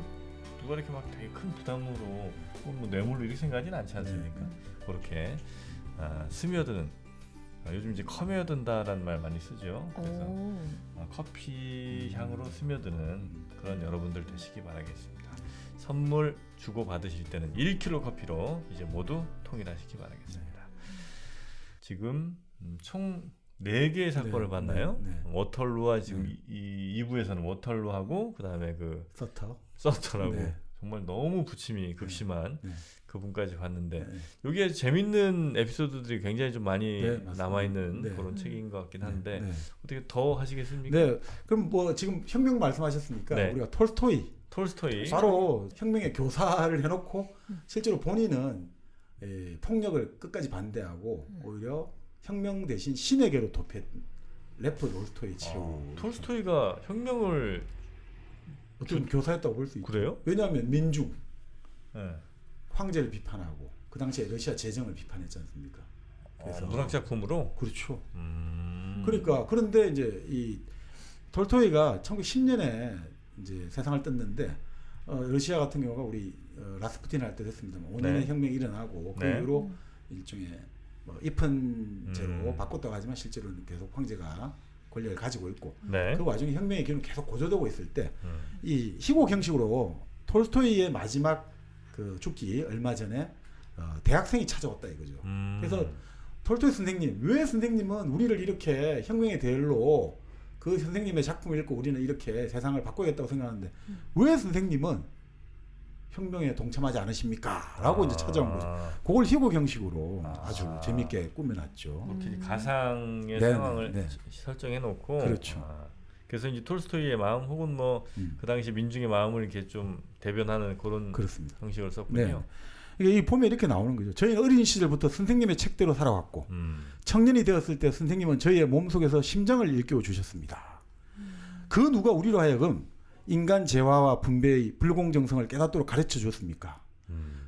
A: 누가 이렇게 막 되게 큰 부담으로 뭐 뇌물로 이렇게 생각하지는 않지 않습니까? 그렇게 스며드는 요즘 이제 커며든다라는 말 많이 쓰죠. 그래서 커피 향으로 스며드는 그런 여러분들 되시기 바라겠습니다. 선물 주고 받으실 때는 1kg 커피로 이제 모두 통일하시기 바라겠습니다. 지금 총 4개의 사건을 봤나요? 워털루와 지금 이 2부에서는 워털루하고 그 다음에 그
B: 서터.
A: 서터라고
B: 네.
A: 정말 너무 부침이 극심한
B: 네.
A: 그분까지 봤는데
B: 네.
A: 여기에 재밌는 에피소드들이 굉장히 좀 많이
B: 네, 맞습니다.
A: 남아있는
B: 네.
A: 그런 책인 것 같긴 한데
B: 네.
A: 어떻게 더 하시겠습니까?
B: 네. 그럼 뭐 지금 혁명 말씀하셨으니까
A: 네.
B: 우리가 톨스토이 바로 혁명의 교사를 해놓고 실제로 본인은 폭력을 끝까지 반대하고 오히려 혁명 대신 신에게로 도피했 레프 톨스토이 치료.
A: 톨스토이가 혁명을
B: 어떤 교사였다고 볼 수 있죠.
A: 그래요?
B: 왜냐하면 민중
A: 네.
B: 황제를 비판하고 그 당시에 러시아 재정을 비판했지 않습니까? 그래서
A: 문학 작품으로.
B: 그렇죠. 그러니까 그런데 이제 이 톨스토이가 1910년에 이제 세상을 떴는데 러시아 같은 경우가 우리 라스푸틴 할 때 됐습니다만 5년의
A: 네.
B: 혁명이 일어나고 그
A: 네.
B: 이후로 일종의 뭐 입헌제로 바꿨다고 하지만 실제로는 계속 황제가 권력을 가지고 있고
A: 네.
B: 그 와중에 혁명의 기운이 계속 고조되고 있을 때 이 희곡 형식으로 톨스토이의 마지막 그 죽기 얼마 전에 대학생이 찾아왔다 이거죠. 그래서 톨스토이 선생님, 왜 선생님은 우리를 이렇게 혁명의 대열로 그 선생님의 작품을 읽고 우리는 이렇게 세상을 바꿔야겠다고 생각하는데 왜 선생님은 혁명에 동참하지 않으십니까? 라고 이제 찾아온 거죠. 그걸 희곡 형식으로 아주 재밌게 꾸며놨죠.
A: 그렇게 가상의
B: 네,
A: 상황을
B: 네.
A: 설정해 놓고
B: 그렇죠.
A: 그래서 이제 톨스토이의 마음 혹은 뭐 그 당시 민중의 마음을 이렇게 좀 대변하는 그런
B: 그렇습니다.
A: 형식을 썼군요.
B: 네. 이 보면 이렇게 나오는 거죠. 저희는 어린 시절부터 선생님의 책대로 살아왔고 청년이 되었을 때 선생님은 저희의 몸속에서 심정을 일깨워 주셨습니다. 그 누가 우리로 하여금 인간 재화와 분배의 불공정성을 깨닫도록 가르쳐 주었습니까?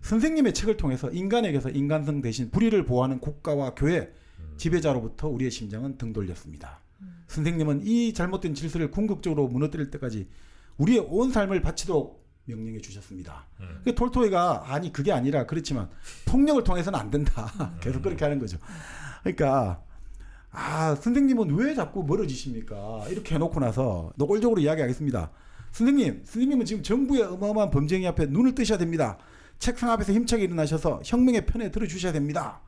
B: 선생님의 책을 통해서 인간에게서 인간성 대신 불의를 보호하는 국가와 교회 지배자로부터 우리의 심장은 등 돌렸습니다. 선생님은 이 잘못된 질서를 궁극적으로 무너뜨릴 때까지 우리의 온 삶을 바치도록 명령해 주셨습니다. 톨스토이가 아니 그게 아니라 그렇지만 폭력을 통해서는 안 된다. 계속 그렇게 하는 거죠. 그러니까 선생님은 왜 자꾸 멀어지십니까? 이렇게 해놓고 나서 노골적으로 이야기하겠습니다. 선생님은 지금 정부의 어마어마한 범죄 앞에 눈을 뜨셔야 됩니다. 책상 앞에서 힘차게 일어나셔서 혁명의 편에 들어주셔야 됩니다.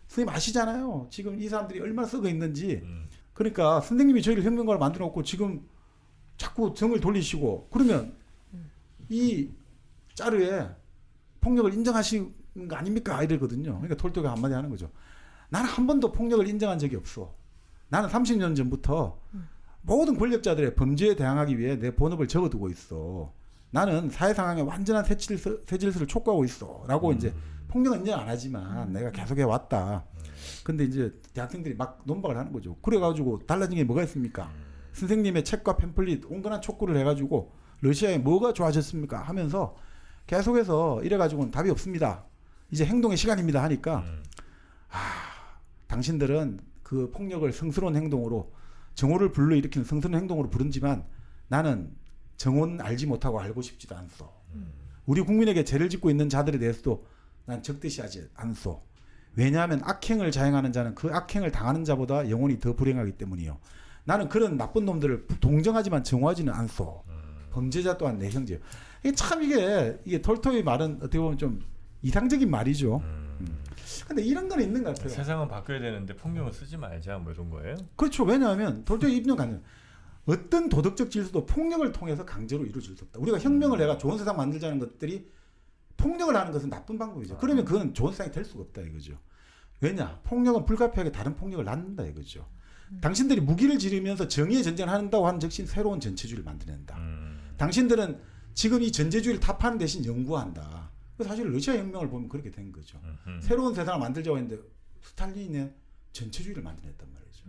B: 선생님 아시잖아요. 지금 이 사람들이 얼마나 썩어 있는지. 그러니까 선생님이 저희를 혁명가를 만들어 놓고 지금 자꾸 정을 돌리시고 그러면 이 짜르에 폭력을 인정하시는 거 아닙니까? 이러거든요. 그러니까 톨스토이가 한마디 하는 거죠. 나는 한 번도 폭력을 인정한 적이 없어. 나는 30년 전부터 모든 권력자들의 범죄에 대항하기 위해 내 본업을 적어두고 있어. 나는 사회 상황에 완전한 새 질서를 촉구하고 있어. 라고 이제 폭력은 인정 안 하지만 내가 계속해 왔다. 근데 이제 대학생들이 막 논박을 하는 거죠. 그래가지고 달라진 게 뭐가 있습니까? 선생님의 책과 팸플릿 온건한 촉구를 해가지고 러시아에 뭐가 좋아졌습니까? 하면서 계속해서 이래가지고는 답이 없습니다. 이제 행동의 시간입니다 하니까 당신들은 그 폭력을 성스러운 행동으로 정오를 불러일으키는 성스러운 행동으로 부른지만 나는 정오는 알지 못하고 알고 싶지도 않소. 우리 국민에게 죄를 짓고 있는 자들에 대해서도 난 적대시하지 않소. 왜냐하면 악행을 자행하는 자는 그 악행을 당하는 자보다 영혼이 더 불행하기 때문이요. 나는 그런 나쁜 놈들을 동정하지만 정오하지는 않소. 범죄자 또한 내 형제요. 이게 톨스토이 말은 어떻게 보면 좀 이상적인 말이죠. 근데 이런 건 있는 것 같아요.
A: 세상은 바뀌어야 되는데 폭력을 쓰지 말자 뭐 이런 거예요?
B: 그렇죠. 왜냐하면 톨스토이 입력 가능. 어떤 도덕적 질서도 폭력을 통해서 강제로 이루어질 수 없다. 우리가 혁명을 해가 좋은 세상 만들자는 것들이 폭력을 하는 것은 나쁜 방법이죠. 그러면 그건 좋은 세상이 될 수가 없다 이거죠. 왜냐? 폭력은 불가피하게 다른 폭력을 낳는다 이거죠. 당신들이 무기를 지르면서 정의의 전쟁을 한다고 하는 즉시 새로운 전체주의를 만들어낸다. 당신들은 지금 이 전제주의를 타파하는 대신 연구한다. 사실 러시아 혁명을 보면 그렇게 된 거죠. 새로운 세상을 만들자고 했는데 스탈린의 전체주의를 만들어냈단 말이죠.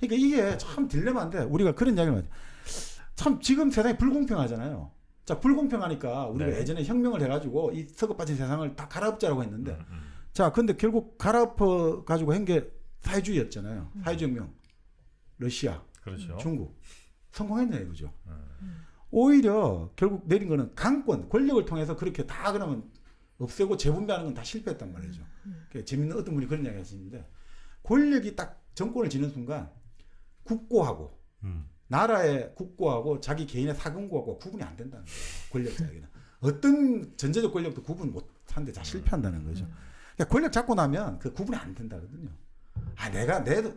B: 그러니까 이게 참 딜레마인데 우리가 그런 이야기를 하죠. 참 지금 세상이 불공평하잖아요. 자, 불공평하니까 우리가 예전에 혁명을 해가지고 이 썩어 빠진 세상을 다 갈아엎자라고 했는데 자, 근데 결국 갈아엎어 가지고 한 게 사회주의였잖아요. 사회주의 혁명. 러시아,
A: 그렇죠.
B: 중국. 성공했냐 이거죠. 오히려 결국 내린 거는 강권, 권력을 통해서 그렇게 다 그러면 없애고 재분배하는 건 다 실패했단 말이죠. 재밌는 어떤 분이 그런 이야기 하시는데 권력이 딱 정권을 지는 순간 국고하고 나라의 국고하고 자기 개인의 사금고하고 구분이 안 된다는 거예요. 권력자에게는. 어떤 전제적 권력도 구분 못 하는데 다 실패한다는 거죠. 그러니까 권력 잡고 나면 그 구분이 안 된다거든요. 내도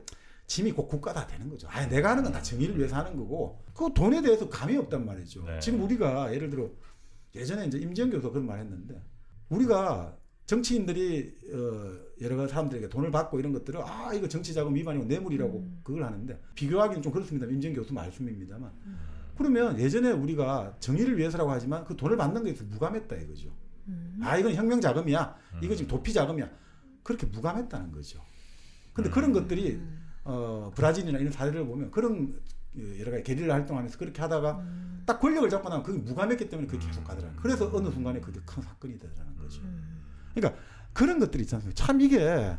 B: 짐이 곧 국가다 되는 거죠. 내가 하는 건 다 정의를 위해서 하는 거고 그 돈에 대해서 감이 없단 말이죠.
A: 네.
B: 지금 우리가 예를 들어 예전에 이제 임지영 교수가 그런 말 했는데 우리가 정치인들이 여러 사람들에게 돈을 받고 이런 것들을 이거 정치자금 위반이고 뇌물이라고 그걸 하는데 비교하기는 좀 그렇습니다. 임지영 교수 말씀입니다만 그러면 예전에 우리가 정의를 위해서라고 하지만 그 돈을 받는 것에서 무감했다 이거죠. 이건 혁명 자금이야. 이거 지금 도피 자금이야. 그렇게 무감했다는 거죠. 근데 그런 것들이 브라질이나 이런 사례를 보면 그런 여러 가지 게릴라 활동하면서 그렇게 하다가 딱 권력을 잡고 나면 그게 무감했기 때문에 그게 계속 가더라고요. 그래서 어느 순간에 그게 큰 사건이 되더라는 거죠. 그러니까 그런 것들이 있지 않습니까? 참 이게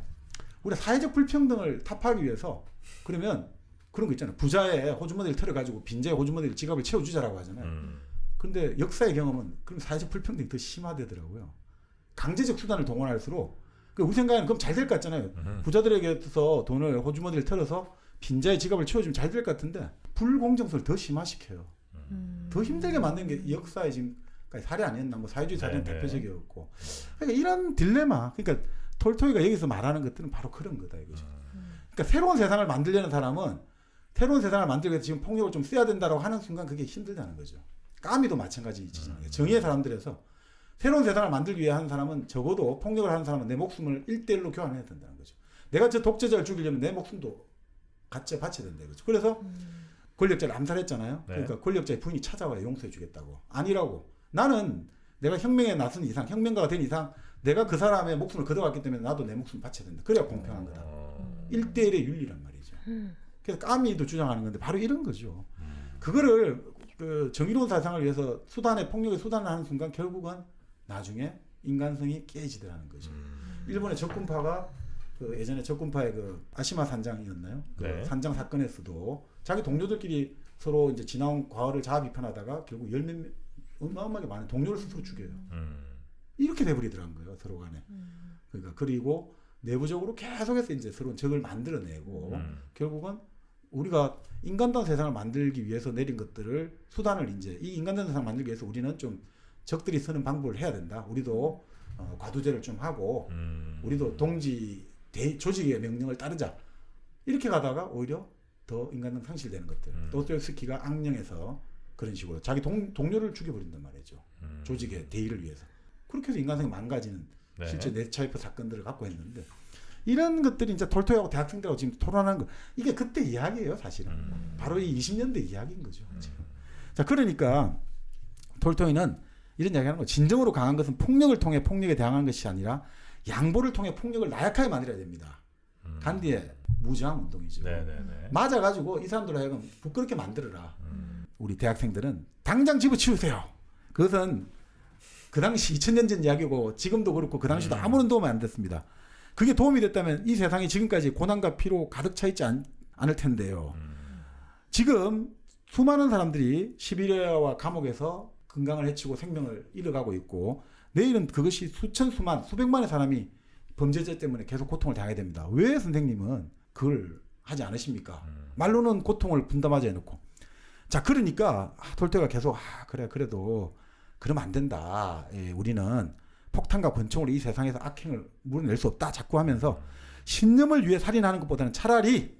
B: 우리가 사회적 불평등을 타파하기 위해서 그러면 그런 거 있잖아요. 부자의 호주머니를 털어가지고 빈자의 호주머니를 지갑을 채워주자라고 하잖아요. 그런데 역사의 경험은 그럼 사회적 불평등이 더 심화되더라고요. 강제적 수단을 동원할수록 우리 생각에는 그럼 잘 될 것 같잖아요. 부자들에게서 돈을 호주머니를 털어서 빈자의 지갑을 채워주면 잘 될 것 같은데 불공정성을 더 심화시켜요. 더 힘들게 만든 게 역사의 지금까지 사례 아니었나? 뭐 사회주의 사례는 대표적이었고. 그러니까 이런 딜레마. 그러니까 톨토이가 여기서 말하는 것들은 바로 그런 거다 이거죠. 그러니까 새로운 세상을 만들려는 사람은 새로운 세상을 만들기 위해서 지금 폭력을 좀 써야 된다고 하는 순간 그게 힘들다는 거죠. 까미도 마찬가지잖아요. 정의의 사람들에서 새로운 세상을 만들기 위해 하는 사람은 적어도 폭력을 하는 사람은 내 목숨을 1대1로 교환해야 된다는 거죠. 내가 저 독재자를 죽이려면 내 목숨도 같이 바쳐야 된다 이거죠. 그래서 권력자를 암살했잖아요.
A: 네.
B: 그러니까 권력자의 부인이 찾아와야 용서해 주겠다고. 아니라고. 나는 내가 혁명에 나선 이상, 혁명가가 된 이상 내가 그 사람의 목숨을 걷어왔기 때문에 나도 내 목숨을 바쳐야 된다. 그래야 공평한 거다. 1대1의 윤리란 말이죠. 그래서 까미도 주장하는 건데 바로 이런 거죠. 그거를 그 정의로운 사상을 위해서 수단의 폭력의 수단을 하는 순간 결국은 나중에 인간성이 깨지더라는 거죠. 일본의 적군파가 그 예전에 적군파의 그 아시마 산장이었나요? 그 산장 사건에서도 자기 동료들끼리 서로 이제 지나온 과거를 자아 비판하다가 결국 열몇 어마어마하게 많은 동료를 스스로 죽여요. 이렇게 돼버리더라는 거예요, 서로 간에. 그러니까 그리고 내부적으로 계속해서 이제 서로 적을 만들어내고 결국은 우리가 인간다운 세상을 만들기 위해서 내린 것들을 수단을 이제 이 인간다운 세상을 만들기 위해서 우리는 좀 적들이 쓰는 방법을 해야 된다. 우리도 과도제를 좀 하고 우리도 동지 조직의 명령을 따르자. 이렇게 가다가 오히려 더 인간성 상실되는 것들. 도스토옙스키가 악령에서 그런 식으로 자기 동료를 죽여버린단 말이죠. 조직의 대의를 위해서. 그렇게 해서 인간성이 망가지는 실제 네차이프 사건들을 갖고 있는데 이런 것들이 이제 톨토이하고 대학생들하고 지금 토론하는 거 이게 그때 이야기예요 사실은. 바로 이 20년대 이야기인 거죠. 지금. 자 그러니까 톨토이는 이런 이야기하는 거 진정으로 강한 것은 폭력을 통해 폭력에 대항하는 것이 아니라 양보를 통해 폭력을 나약하게 만들어야 됩니다. 간디의 무저항 운동이죠. 맞아가지고 이 사람들 하여금 부끄럽게 만들어라. 우리 대학생들은 당장 집어치우세요. 그것은 그 당시 2000년 전 이야기고 지금도 그렇고 그 당시도 아무런 도움이 안 됐습니다. 그게 도움이 됐다면 이 세상이 지금까지 고난과 피로 가득 차 있지 않을 텐데요. 지금 수많은 사람들이 시베리아와 감옥에서 건강을 해치고 생명을 잃어가고 있고 내일은 그것이 수백만의 사람이 범죄자 때문에 계속 고통을 당하게 됩니다. 왜 선생님은 그걸 하지 않으십니까? 말로는 고통을 분담하지 해놓고. 자 그러니까 톨토이가 계속 그래도 그러면 안 된다. 우리는 폭탄과 권총으로 이 세상에서 악행을 물어낼 수 없다. 자꾸 하면서 신념을 위해 살인하는 것보다는 차라리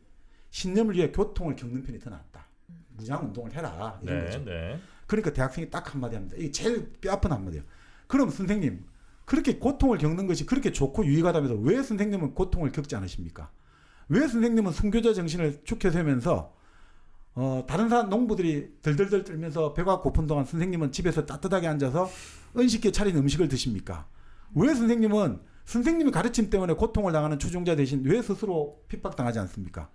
B: 신념을 위해 고통을 겪는 편이 더 낫다. 무장 운동을 해라. 이런 거죠. 그러니까 대학생이 딱 한마디 합니다. 이게 제일 뼈아픈 한마디예요. 그럼 선생님 그렇게 고통을 겪는 것이 그렇게 좋고 유익하다면서 왜 선생님은 고통을 겪지 않으십니까? 왜 선생님은 순교자 정신을 축혀세우면서 다른 사람 농부들이 덜덜덜 떨면서 배가 고픈 동안 선생님은 집에서 따뜻하게 앉아서 은식게 차린 음식을 드십니까? 왜 선생님은 선생님의 가르침 때문에 고통을 당하는 추종자 대신 왜 스스로 핍박당하지 않습니까?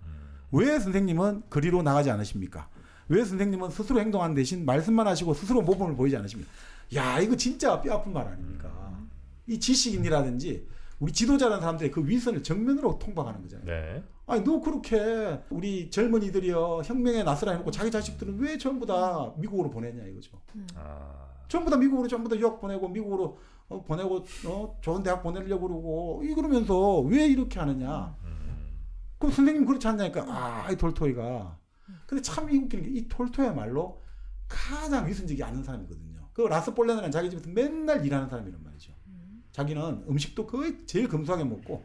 B: 왜 선생님은 거리로 나가지 않으십니까? 왜 선생님은 스스로 행동하는 대신 말씀만 하시고 스스로 모범을 보이지 않으십니까? 야 이거 진짜 뼈아픈 말 아닙니까? 이 지식인이라든지 우리 지도자라는 사람들의 그 위선을 정면으로 통박하는 거잖아요. 아니 너 그렇게 우리 젊은이들이요 혁명에 나서라 해놓고 자기 자식들은 왜 전부 다 미국으로 보내냐 이거죠. 전부 다 미국으로 전부 다 유학 보내고 미국으로 보내고 좋은 대학 보내려고 그러고 그러면서 왜 이렇게 하느냐. 그럼 선생님 그렇지 않냐니까 이 톨토이가. 근데 참 웃기는 게 이 톨토이야말로 가장 위선적이 않은 사람이거든요. 그 라스폴레나는 자기 집에서 맨날 일하는 사람이란 말이죠. 자기는 음식도 거의 제일 검소하게 먹고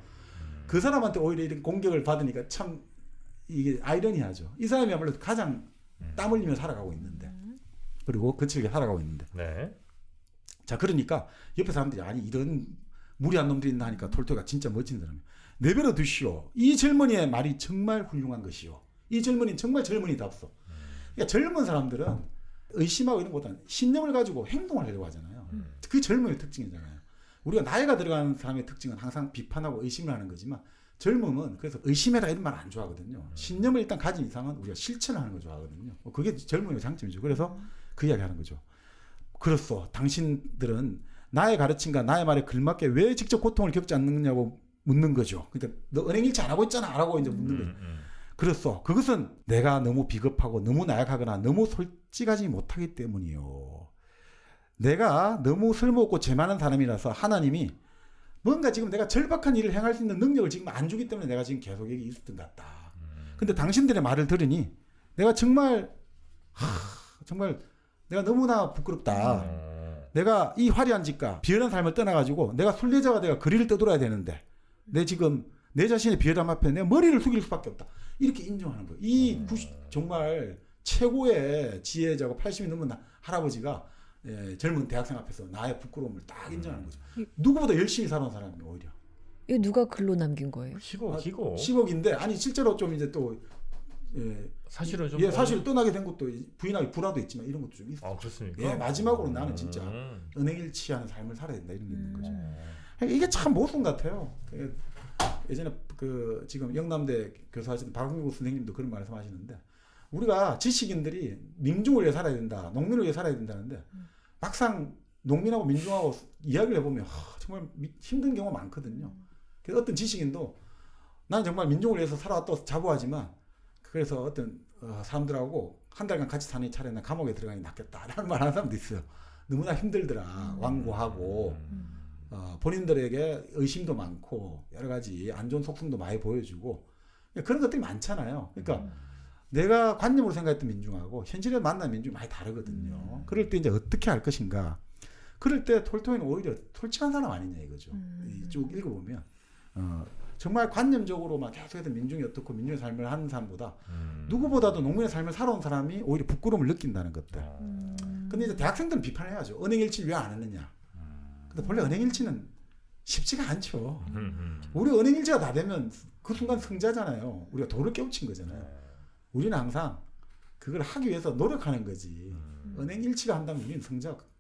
B: 그 사람한테 오히려 이런 공격을 받으니까 참 이게 아이러니하죠. 이 사람이야말로 가장 땀 흘리며 살아가고 있는데 그리고 거칠게 살아가고 있는데 자, 그러니까 옆에 사람들이 아니 이런 무리한 놈들이 있나 하니까 톨토이가 진짜 멋진 사람이에요. 내버려 두시오. 이 젊은이의 말이 정말 훌륭한 것이오. 이 젊은이는 정말 젊은이답소. 그러니까 젊은 사람들은 의심하고 이런 것보다는 신념을 가지고 행동을 하려고 하잖아요. 그 젊음의 특징이잖아요. 우리가 나이가 들어가는 사람의 특징은 항상 비판하고 의심을 하는 거지만 젊음은 그래서 의심해라 이런 말 안 좋아하거든요. 신념을 일단 가진 이상은 우리가 실천을 하는 걸 좋아하거든요. 그게 젊음의 장점이죠. 그래서 그 이야기 하는 거죠. 그렇소. 당신들은 나의 가르침과 나의 말에 걸맞게 왜 직접 고통을 겪지 않느냐고 묻는 거죠. 그러니까 너 은행일치 안 하고 있잖아. 라고 이제 묻는 거죠. 그렇소. 그것은 내가 너무 비겁하고 너무 나약하거나 너무 솔직하지 못하기 때문이요. 내가 너무 쓸모없고 죄 많은 사람이라서 하나님이 뭔가 지금 내가 절박한 일을 행할 수 있는 능력을 지금 안 주기 때문에 내가 지금 계속 여기 있었던 것 같다. 근데 당신들의 말을 들으니 내가 정말 정말 내가 너무나 부끄럽다. 내가 이 화려한 집과 비열한 삶을 떠나가지고 내가 순례자가 내가 거리를 떠돌아야 되는데 내 지금 내 자신의 비열함 앞에 내가 머리를 숙일 수밖에 없다. 이렇게 인정하는 거예요. 이 정말 최고의 지혜자고 80이 넘은 할아버지가 젊은 대학생 앞에서 나의 부끄러움을 딱 인정하는 거죠. 누구보다 열심히 살아온 사람이 오히려.
C: 이거 누가 글로 남긴 거예요?
B: 희곡인데 아니 실제로 좀 이제 또
A: 사실은 좀
B: 사실 떠나게 된 것도 부인하기 불화도 있지만 이런 것도 좀 있어요.
A: 그렇습니까?
B: 마지막으로 나는 진짜 은행일치하는 삶을 살아야 된다 이런 게 있는 거죠. 이게 참 모순 같아요. 예전에 그 지금 영남대 교수하시는 박흥국 선생님도 그런 말씀하시는데 우리가 지식인들이 민중을 위해 살아야 된다, 농민을 위해 살아야 된다는데 막상 농민하고 민중하고 이야기를 해보면 정말 힘든 경우가 많거든요. 그래서 어떤 지식인도 난 정말 민중을 위해서 살아왔다고 자부하지만 그래서 어떤 사람들하고 한 달간 같이 사는 차라리 난 감옥에 들어가니 낫겠다라는 말 하는 사람도 있어요. 너무나 힘들더라, 완고하고 본인들에게 의심도 많고 여러 가지 안 좋은 속성도 많이 보여주고 그런 것들이 많잖아요. 그러니까 내가 관념으로 생각했던 민중하고 현실에 만난 민중이 많이 다르거든요. 그럴 때 이제 어떻게 할 것인가. 그럴 때 톨토이는 오히려 솔직한 사람 아니냐 이거죠. 쭉 읽어보면 정말 관념적으로만 계속해서 민중이 어떻고 민중의 삶을 하는 사람보다 누구보다도 농민의 삶을 살아온 사람이 오히려 부끄러움을 느낀다는 것들. 근데 이제 대학생들은 비판해야죠. 은행일치를 왜 안 했느냐. 근데 본래 은행일치는 쉽지가 않죠. 우리 은행일치가 다 되면 그 순간 승자잖아요. 우리가 도를 깨우친 거잖아요. 우리는 항상 그걸 하기 위해서 노력하는 거지. 은행일치가 한다면 우리는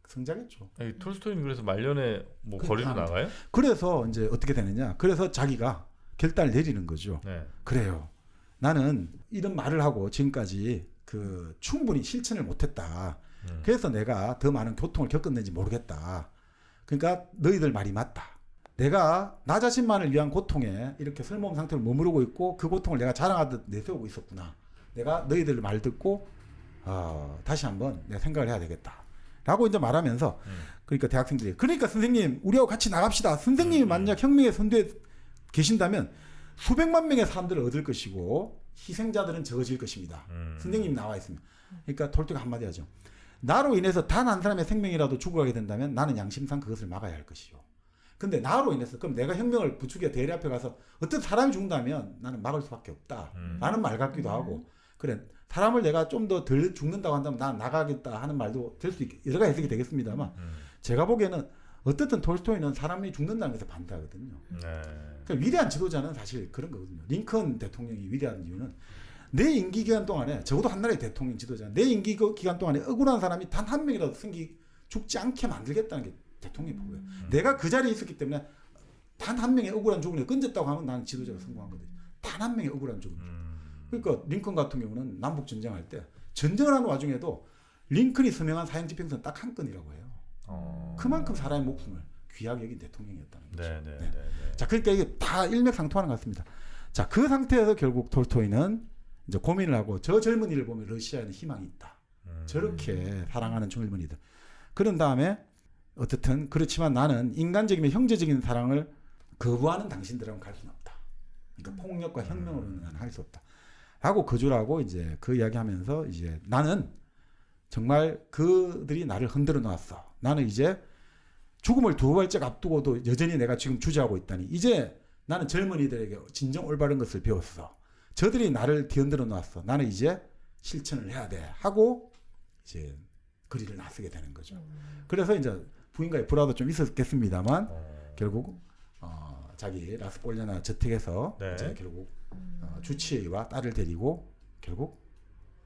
B: 승자겠죠.
A: 톨스토이는 그래서 말년에 뭐 거리로 나가요?
B: 그래서 이제 어떻게 되느냐. 그래서 자기가 결단을 내리는 거죠. 그래요. 나는 이런 말을 하고 지금까지 그 충분히 실천을 못했다. 그래서 내가 더 많은 고통을 겪었는지 모르겠다. 그러니까 너희들 말이 맞다. 내가 나 자신만을 위한 고통에 이렇게 쓸모없는 상태로 머무르고 있고 그 고통을 내가 자랑하듯 내세우고 있었구나. 내가 너희들 말 듣고 다시 한번 내가 생각을 해야 되겠다. 라고 이제 말하면서 그러니까 대학생들이 그러니까 선생님 우리하고 같이 나갑시다. 선생님이 만약 혁명의 선두에 계신다면 수백만 명의 사람들을 얻을 것이고 희생자들은 적어질 것입니다. 선생님이 나와 있으면. 그러니까 톨토이가 한마디 하죠. 나로 인해서 단 한 사람의 생명이라도 죽어가게 된다면 나는 양심상 그것을 막아야 할 것이요. 근데 나로 인해서 그럼 내가 혁명을 부추겨 대리 앞에 가서 어떤 사람이 죽는다면 나는 막을 수밖에 없다. 라는 말 같기도 하고 그래 사람을 내가 좀 더 덜 죽는다고 한다면 난 나가겠다 하는 말도 될 수 있게 여러 가지 해석이 되겠습니다만 제가 보기에는 어떻든 톨스토이는 사람이 죽는다는 것에 반대하거든요. 그러니까 위대한 지도자는 사실 그런 거거든요. 링컨 대통령이 위대한 이유는 내 임기 기간 동안에 적어도 한 나라의 대통령 지도자 내 임기 기간 동안에 억울한 사람이 단 한 명이라도 죽지 않게 만들겠다는 게 대통령의 포부예요. 내가 그 자리에 있었기 때문에 단 한 명의 억울한 죽음을 건졌다고 하면 나는 지도자가 성공한 거거든요. 단 한 명의 억울한 죽음. 그러니까 링컨 같은 경우는 남북 전쟁할 때 전쟁을 하는 와중에도 링컨이 서명한 사형 집행선 딱 한 건이라고 해요. 그만큼 사람의 목숨을 귀하게 여긴 대통령이었다는 거죠. 자, 그러니까 이게 다 일맥상통하는 것 같습니다. 자, 그 상태에서 결국 톨토이는 이제 고민을 하고 저 젊은이를 보면 러시아에는 희망이 있다. 저렇게 사랑하는 젊은이들. 그런 다음에 어떻든 그렇지만 나는 인간적이면 형제적인 사랑을 거부하는 당신들하고는 갈 수는 없다. 그러니까 폭력과 혁명으로는 난 할 수 없다. 하고 거주라고 이제 그 이야기하면서 이제 나는 정말 그들이 나를 흔들어 놨어. 나는 이제 죽음을 두 발짝 앞두고도 여전히 내가 지금 주저하고 있다니 이제 나는 젊은이들에게 진정 올바른 것을 배웠어. 저들이 나를 뒤흔들어 놨어. 나는 이제 실천을 해야 돼. 하고 이제 거리를 나서게 되는 거죠. 그래서 이제 부인과의 불화도 좀 있었겠습니다만 결국 자기 라스폴리아나 저택에서
A: 네.
B: 이제 결국 주치의와 딸을 데리고 결국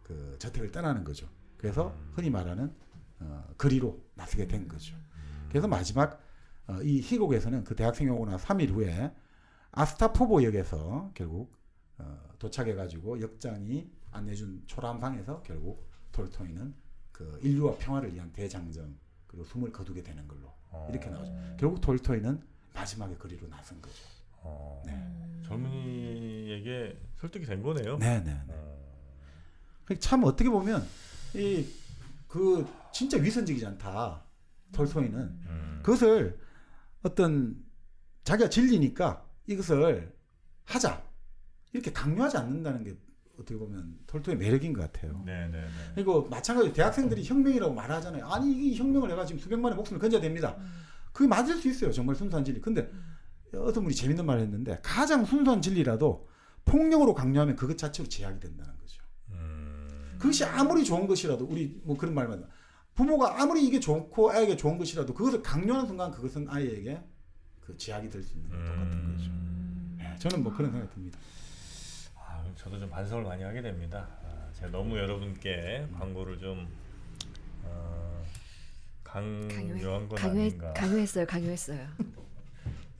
B: 그 저택을 떠나는 거죠. 그래서 흔히 말하는 거리로 나서게 된 거죠. 그래서 마지막 이 희곡에서는 그 대학생이 오고 나서 3일 후에 아스타포보역에서 결국 도착해가지고 역장이 안내준 초람상에서 결국 톨스토이는 그 인류와 평화를 위한 대장정 그리고 숨을 거두게 되는 걸로 이렇게 나오죠. 결국 톨스토이는 마지막에 거리로 나선 거죠. 네.
A: 젊은이에게 설득이 된 거네요.
B: 네네. 참 어떻게 보면 이 그 진짜 위선적이지 않다. 톨스토이는 그것을 어떤 자기가 진리니까 이것을 하자 이렇게 강요하지 않는다는 게 어떻게 보면 톨스토이의 매력인 것 같아요.
A: 네네네.
B: 그리고 마찬가지로 대학생들이 혁명이라고 말하잖아요. 아니 이게 혁명을 해가 지금 수백만의 목숨을 건져야 됩니다. 그게 맞을 수 있어요. 정말 순수한 진리. 근데 어떤 분이 재밌는 말을 했는데 가장 순수한 진리라도 폭력으로 강요하면 그것 자체로 제약이 된다는 거죠. 그것이 아무리 좋은 것이라도 우리 뭐 그런 말만 부모가 아무리 이게 좋고 아이에게 좋은 것이라도 그것을 강요하는 순간 그것은 아이에게 그 제약이 될 수 있는 것 똑같은 거죠. 네, 저는 뭐 그런 생각이 듭니다.
A: 저도 좀 반성을 많이 하게 됩니다. 제가 너무 여러분께 광고를 좀 강요한 건 아닌가.
C: 강요했어요.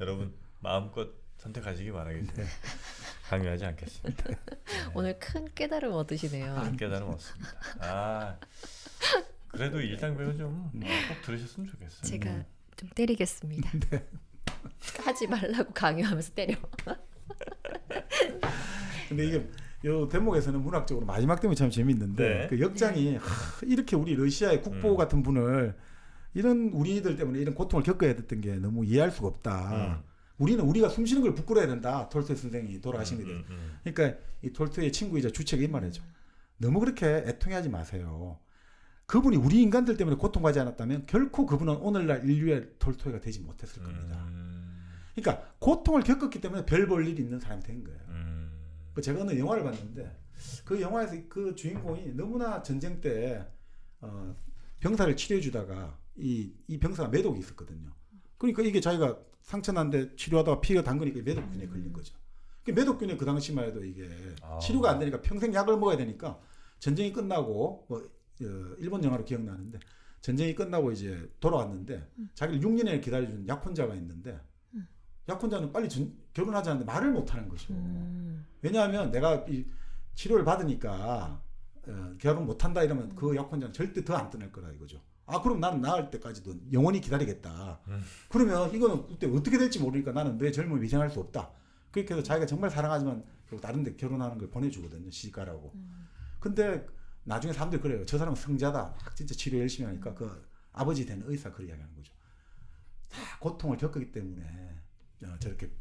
A: 여러분 마음껏 선택하시기 바라겠습니다. 강요하지 않겠습니다. 네.
C: 오늘 큰 깨달음 얻으시네요.
A: 큰 깨달음 얻습니다. 그래도 일당백은 좀 꼭 들으셨으면 좋겠어요.
C: 제가 좀 때리겠습니다.
B: 네.
C: 하지 말라고 강요하면서 때려.
B: 근데 이게 요 대목에서는 문학적으로 마지막 대목이 참 재밌는데
A: 네.
B: 그 역장이 이렇게 우리 러시아의 국보 같은 분을 이런 우리들 때문에 이런 고통을 겪어야 됐던 게 너무 이해할 수가 없다. 우리는 우리가 숨쉬는 걸 부끄러워야 된다. 톨스토이 선생이 돌아가신 게 돼요. 그러니까 이 톨스토이의 친구이자 주책이 이 말이죠. 너무 그렇게 애통해하지 마세요. 그분이 우리 인간들 때문에 고통받지 않았다면 결코 그분은 오늘날 인류의 톨스토이가 되지 못했을 겁니다. 그러니까 고통을 겪었기 때문에 별 볼 일이 있는 사람이 된 거예요. 제가 어느 영화를 봤는데 그 영화에서 그 주인공이 너무나 전쟁 때 병사를 치료해 주다가 이 병사가 매독이 있었거든요. 그러니까 이게 자기가 상처 난데 치료하다가 피가 담그니까 매독균에 걸린 거죠. 매독균에 그 당시만 해도 이게 치료가 안 되니까 평생 약을 먹어야 되니까 전쟁이 끝나고 일본 영화로 기억나는데 전쟁이 끝나고 이제 돌아왔는데 자기를 6년을 기다려준 약혼자가 있는데 약혼자는 빨리 결혼하지 않는데 말을 못하는 거죠. 왜냐하면 내가 이 치료를 받으니까 결혼 못한다 이러면 그 약혼자는 절대 더 안 떠날 거라 이거죠. 그럼 나는 나을 때까지도 영원히 기다리겠다. 그러면 이거는 그때 어떻게 될지 모르니까 나는 내 젊음을 희생할 수 없다. 그렇게 해서 자기가 정말 사랑하지만 다른 데 결혼하는 걸 보내주거든요. 시집가라고. 근데 나중에 사람들이 그래요. 저 사람은 성자다. 진짜 치료 열심히 하니까 그 아버지 되는 의사 그렇게 이야기하는 거죠. 다 고통을 겪었기 때문에 저렇게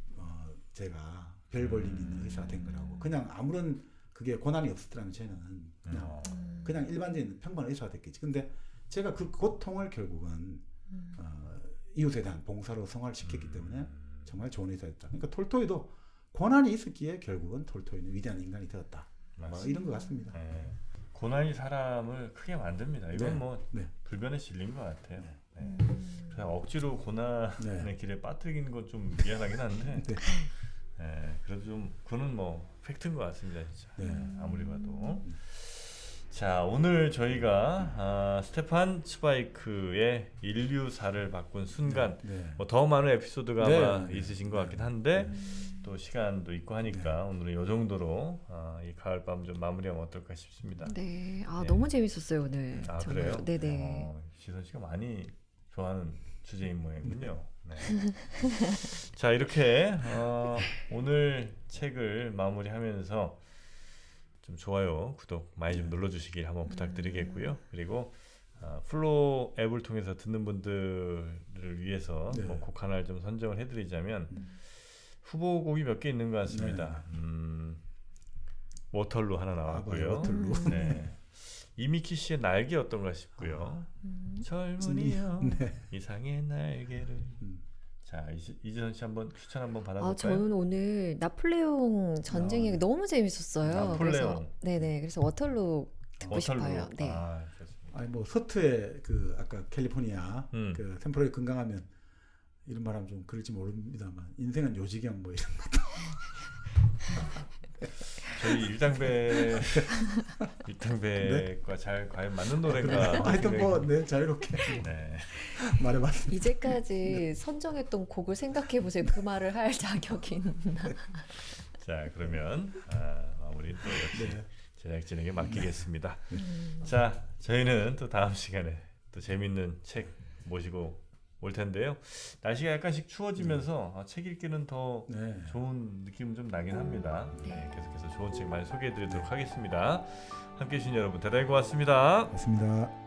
B: 제가 별 볼 일이 있는 의사가 된 거라고. 그냥 아무런 그게 고난이 없었더라면 쟤는 그냥 일반적인 평범한 의사가 됐겠지. 근데 제가 그 고통을 결국은 이웃에 대한 봉사로 성화를 시켰기 때문에 정말 좋은 의사였다. 그러니까 톨스토이도 고난이 있었기에 결국은 톨스토이는 위대한 인간이 되었다. 뭐 이런 것 같습니다.
A: 네. 고난이 사람을 크게 만듭니다. 이건 불변의 진리인 것 같아요. 그냥 억지로 고난의 길에 빠뜨리는 건 좀 미안하긴 한데 그래도 좀 그거는 뭐 팩트인 것 같습니다. 진짜 아무리 봐도. 자, 오늘 저희가 스테판 츠바이크의 인류사를 바꾼 순간 뭐 더 많은 에피소드가 아마 있으신 것 같긴 한데 또 시간도 있고 하니까 오늘은 이 정도로 이 가을밤 좀 마무리하면 어떨까 싶습니다.
C: 네, 너무 재밌었어요 오늘. 정말.
A: 그래요?
C: 네네.
A: 지선 씨가 많이 좋아하는 주제인 모양이군요. 네. 자, 이렇게 오늘 책을 마무리하면서 좀 좋아요, 구독 많이 좀 눌러주시길 한번 부탁드리겠고요. 그리고 플로 앱을 통해서 듣는 분들을 위해서 뭐 곡 하나를 좀 선정을 해드리자면 후보곡이 몇 개 있는 것 같습니다. 워털루 하나 나왔고요.
B: 워털루.
A: 이미키 씨의 날개 어떤가 싶고요. 젊은이여 이상의 날개를. 자, 이지선 씨 한번 추천 한번 받아볼까요?
C: 저는 오늘 나폴레옹 전쟁 얘기 너무 재밌었어요.
A: 나폴레옹.
C: 그래서 워털루 듣고 싶어요. 네.
A: 좋습니다.
B: 아니 뭐 서트의 그 아까 캘리포니아 그 템포럴이 건강하면 이런 말하면 좀 그럴지 모릅니다만 인생은 요지경 뭐 이런 것도
A: 저희 일당백과 잘 과연 맞는 노래가
B: 하여튼 뭐 네, 자유롭게
A: 네.
B: 말해봤습니다.
C: 이제까지 선정했던 곡을 생각해 보세요. 그 말을 할 자격이 있나?
A: 자 그러면 마무리 또 역시
B: 네.
A: 제작진에게 맡기겠습니다. 자 저희는 또 다음 시간에 또 재밌는 책 모시고 올 텐데요. 날씨가 약간씩 추워지면서 책 읽기는 더
B: 네.
A: 좋은 느낌은 좀 나긴 합니다. 네, 계속해서 좋은 책 많이 소개해드리도록 하겠습니다. 함께해 주신 여러분 대단히 고맙습니다.
B: 고맙습니다.